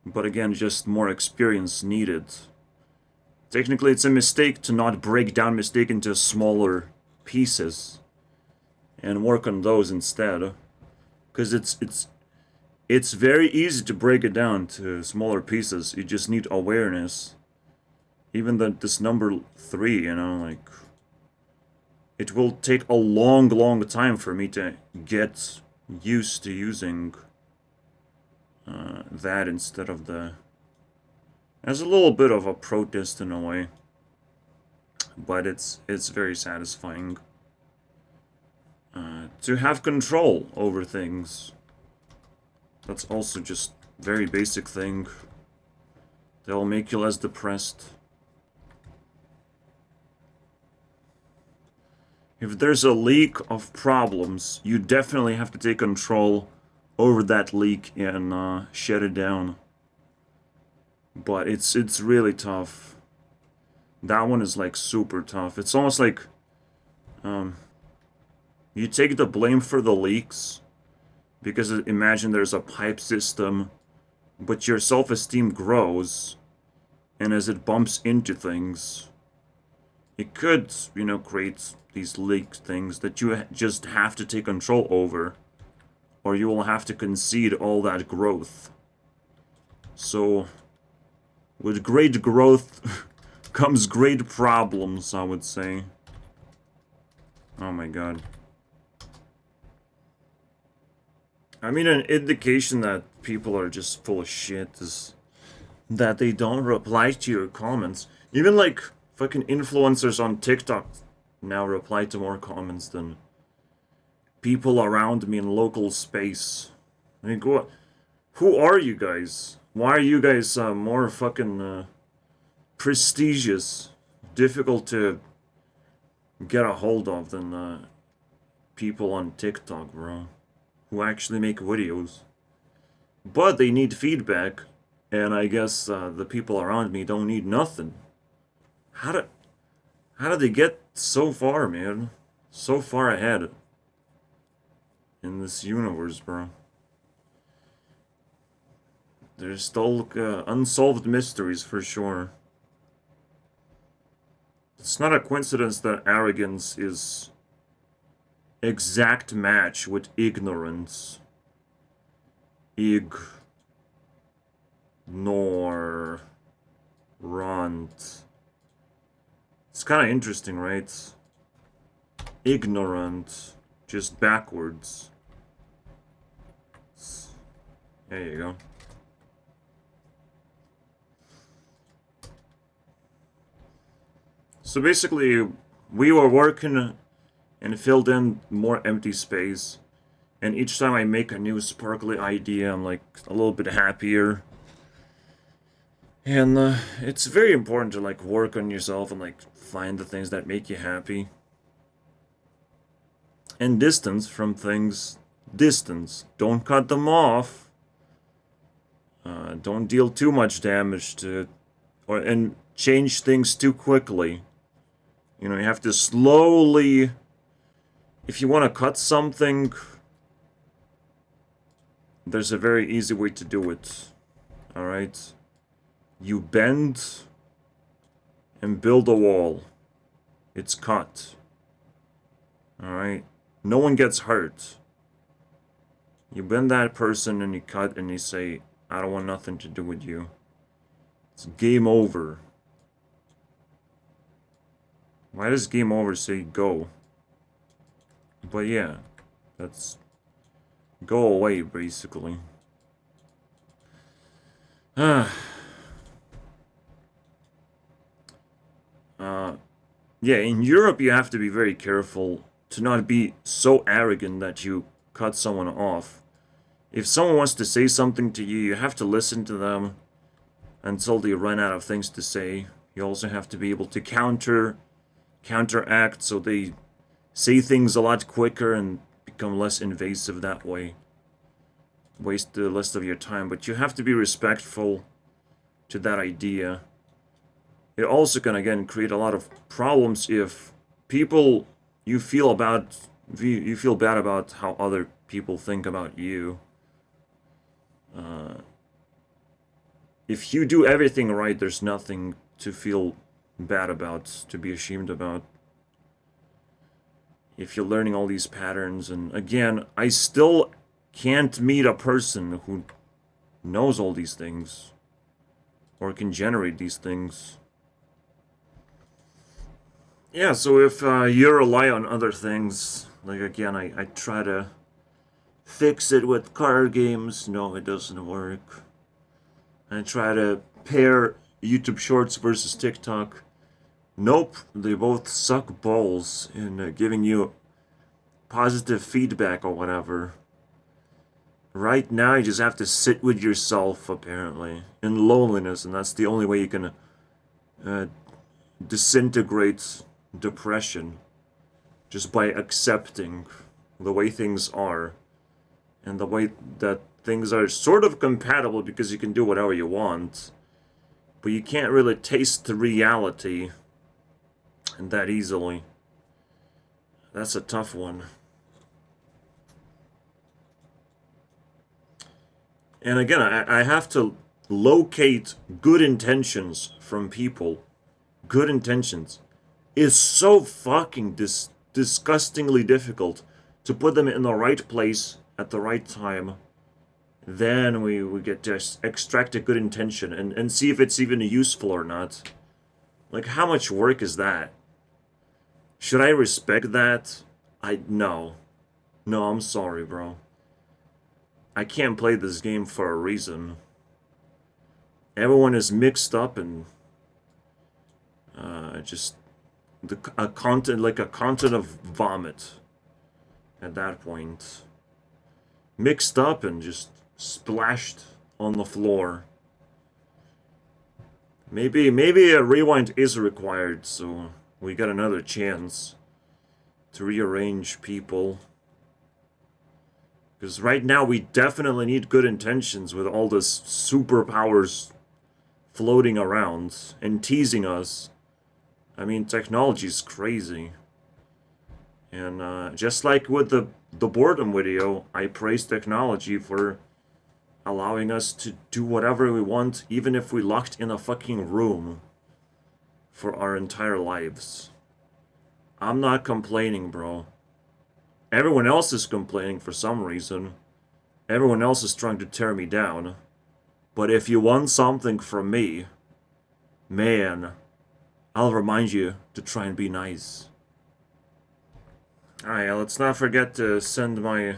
but again, just more experience needed. Technically, it's a mistake to not break down mistake into smaller pieces and work on those instead, because it's very easy to break it down to smaller pieces. You just need awareness. Even this number 3, you know, like, it will take a long time for me to get used to using that instead of the... As a little bit of a protest in a way, but it's very satisfying to have control over things. That's also just very basic thing that will make you less depressed. If there's a leak of problems, you definitely have to take control over that leak and shut it down. But it's really tough. That one is like super tough. It's almost like you take the blame for the leaks because imagine there's a pipe system, but your self-esteem grows, and as it bumps into things, it could, you know, create these leaked things that you just have to take control over, or you will have to concede all that growth. So, with great growth comes great problems, I would say. Oh my god. I mean, an indication that people are just full of shit is that they don't reply to your comments. Even like fucking influencers on TikTok now reply to more comments than people around me in local space. Like, what? Who are you guys? Why are you guys more fucking prestigious, difficult to get a hold of than people on TikTok, bro, who actually make videos? But they need feedback, and I guess the people around me don't need nothing. How did they get so far, man? So far ahead in this universe, bro. There's still unsolved mysteries for sure. It's not a coincidence that arrogance is exact match with ignorance. Ignorant. It's kind of interesting, right? Ignorant, just backwards. There you go. So basically, we were working and filled in more empty space. And each time I make a new sparkly idea, I'm like a little bit happier. And it's very important to like work on yourself and like find the things that make you happy. And distance from things. Distance. Don't cut them off. Don't deal too much damage to... and change things too quickly. You know, you have to slowly... If you want to cut something, there's a very easy way to do it. Alright? You bend and build a wall. It's cut. Alright? No one gets hurt. You bend that person and you cut and you say, I don't want nothing to do with you. It's game over. Why does game over say go? But yeah, that's go away basically. Yeah, in Europe you have to be very careful to not be so arrogant that you cut someone off. If someone wants to say something to you, you have to listen to them until they run out of things to say. You also have to be able to counteract so they say things a lot quicker and become less invasive that way. Waste the rest of your time, but you have to be respectful to that idea. It also can again create a lot of problems if people you feel bad about how other people think about you. If you do everything right, there's nothing to feel bad about, to be ashamed about. If you're learning all these patterns, and again, I still can't meet a person who knows all these things or can generate these things. Yeah, so if you rely on other things, like again, I try to fix it with card games. No, it doesn't work. I try to pair YouTube Shorts versus TikTok. Nope, they both suck balls in giving you positive feedback or whatever. Right now, you just have to sit with yourself, apparently, in loneliness, and that's the only way you can disintegrate depression. Just by accepting the way things are, and the way that things are sort of compatible because you can do whatever you want, but you can't really taste the reality that easily. That's a tough one. And again, I have to locate good intentions from people. Good intentions is so fucking disgustingly difficult to put them in the right place at the right time. Then we get to extract a good intention and see if it's even useful or not. Like, how much work is that? Should I respect that? No. No, I'm sorry, bro. I can't play this game for a reason. Everyone is mixed up and just a content of vomit at that point. Mixed up and just splashed on the floor. Maybe a rewind is required, so we get another chance to rearrange people. Because right now we definitely need good intentions with all this superpowers floating around and teasing us. I mean, technology's crazy. And just like with the boredom video, I praise technology for allowing us to do whatever we want, even if we locked in a fucking room for our entire lives. I'm not complaining, bro. Everyone else is complaining for some reason. Everyone else is trying to tear me down. But if you want something from me, man, I'll remind you to try and be nice. Alright, let's not forget to send my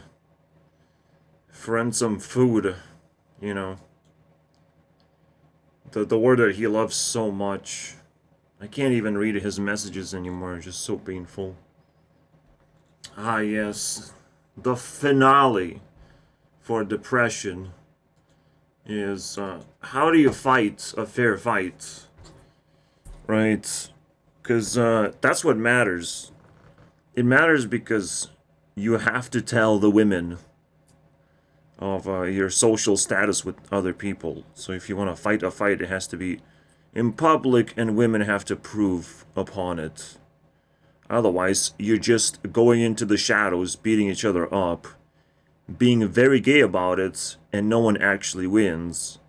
friend some food, you know. The word that he loves so much. I can't even read his messages anymore, it's just so painful. Ah, yes. The finale for depression is how do you fight a fair fight? Right? Because that's what matters. It matters because you have to tell the women of your social status with other people. So if you want to fight a fight, it has to be in public and women have to prove upon it. Otherwise, you're just going into the shadows, beating each other up, being very gay about it, and no one actually wins.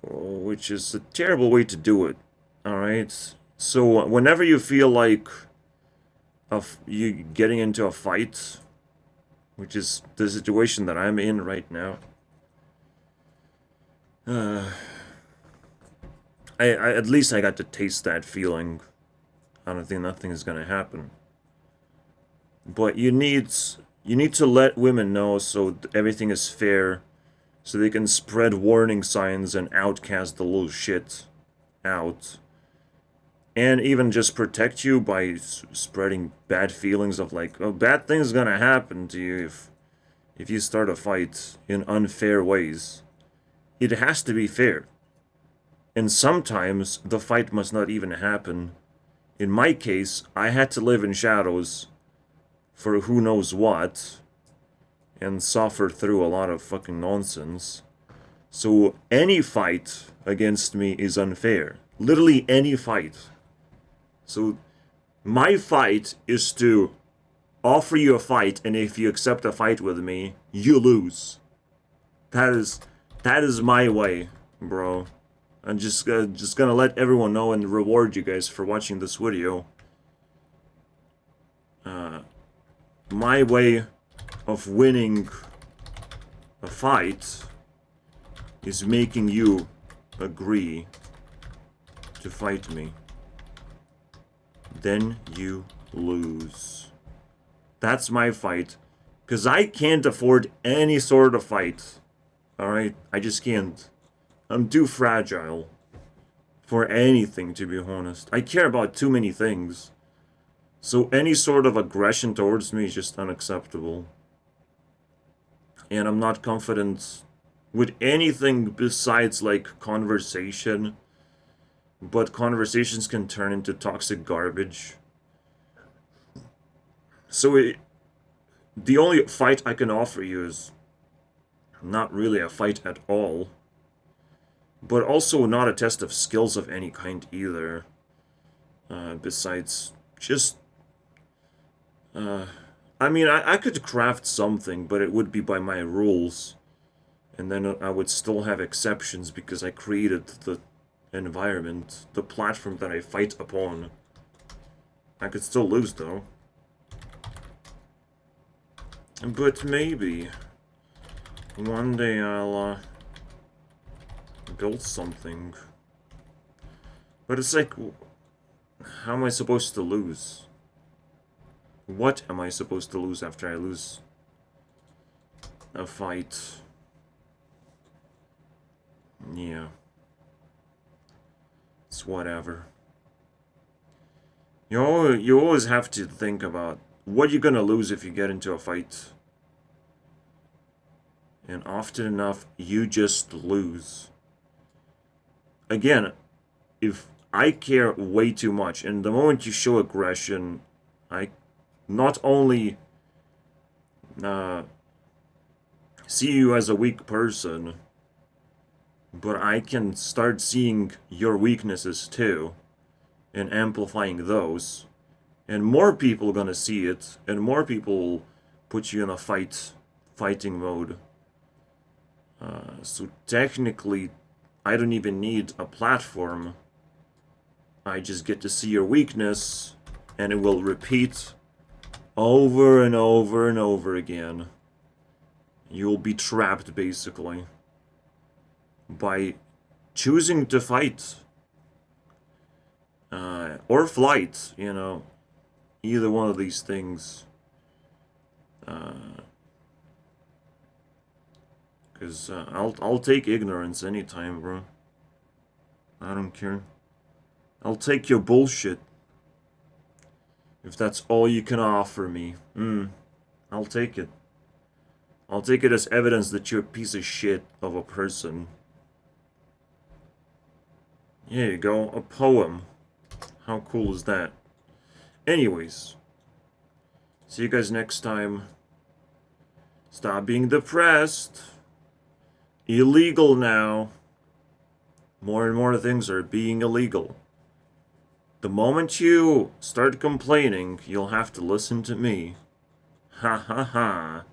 Which is a terrible way to do it, alright? So whenever you feel like of you getting into a fight, which is the situation that I'm in right now. I at least I got to taste that feeling. I don't think nothing is gonna happen. But you need to let women know so everything is fair, so they can spread warning signs and outcast the little shit out. And even just protect you by spreading bad feelings of like, oh, bad things gonna happen to you if you start a fight in unfair ways. It has to be fair. And sometimes the fight must not even happen. In my case, I had to live in shadows for who knows what and suffer through a lot of fucking nonsense. So any fight against me is unfair. Literally any fight. So my fight is to offer you a fight, and if you accept a fight with me, you lose. That is my way, bro. I'm just gonna let everyone know and reward you guys for watching this video. My way of winning a fight is making you agree to fight me. Then you lose. That's my fight. Because I can't afford any sort of fight. Alright? I just can't. I'm too fragile for anything, to be honest. I care about too many things. So any sort of aggression towards me is just unacceptable. And I'm not confident with anything besides, like, conversation. But conversations can turn into toxic garbage. So the only fight I can offer you is not really a fight at all. But also not a test of skills of any kind either. Besides just... I mean, I could craft something, but it would be by my rules. And then I would still have exceptions because I created the environment, the platform that I fight upon. I could still lose, though. But maybe one day I'll build something. But it's like, how am I supposed to lose? What am I supposed to lose after I lose a fight? Yeah. It's whatever. You always have to think about what you're gonna lose if you get into a fight. And often enough, you just lose. Again, if I care way too much, and the moment you show aggression, I not only see you as a weak person, but I can start seeing your weaknesses too, and amplifying those. And more people are gonna see it, and more people will put you in a fighting mode. So technically, I don't even need a platform. I just get to see your weakness, and it will repeat over and over and over again. You'll be trapped, basically, by choosing to fight. Or flight, you know. Either one of these things. Because I'll take ignorance anytime, bro. I don't care. I'll take your bullshit. If that's all you can offer me. I'll take it. I'll take it as evidence that you're a piece of shit of a person. Here you go, a poem. How cool is that? Anyways. See you guys next time. Stop being depressed. Illegal now. More and more things are being illegal. The moment you start complaining, you'll have to listen to me. Ha ha ha.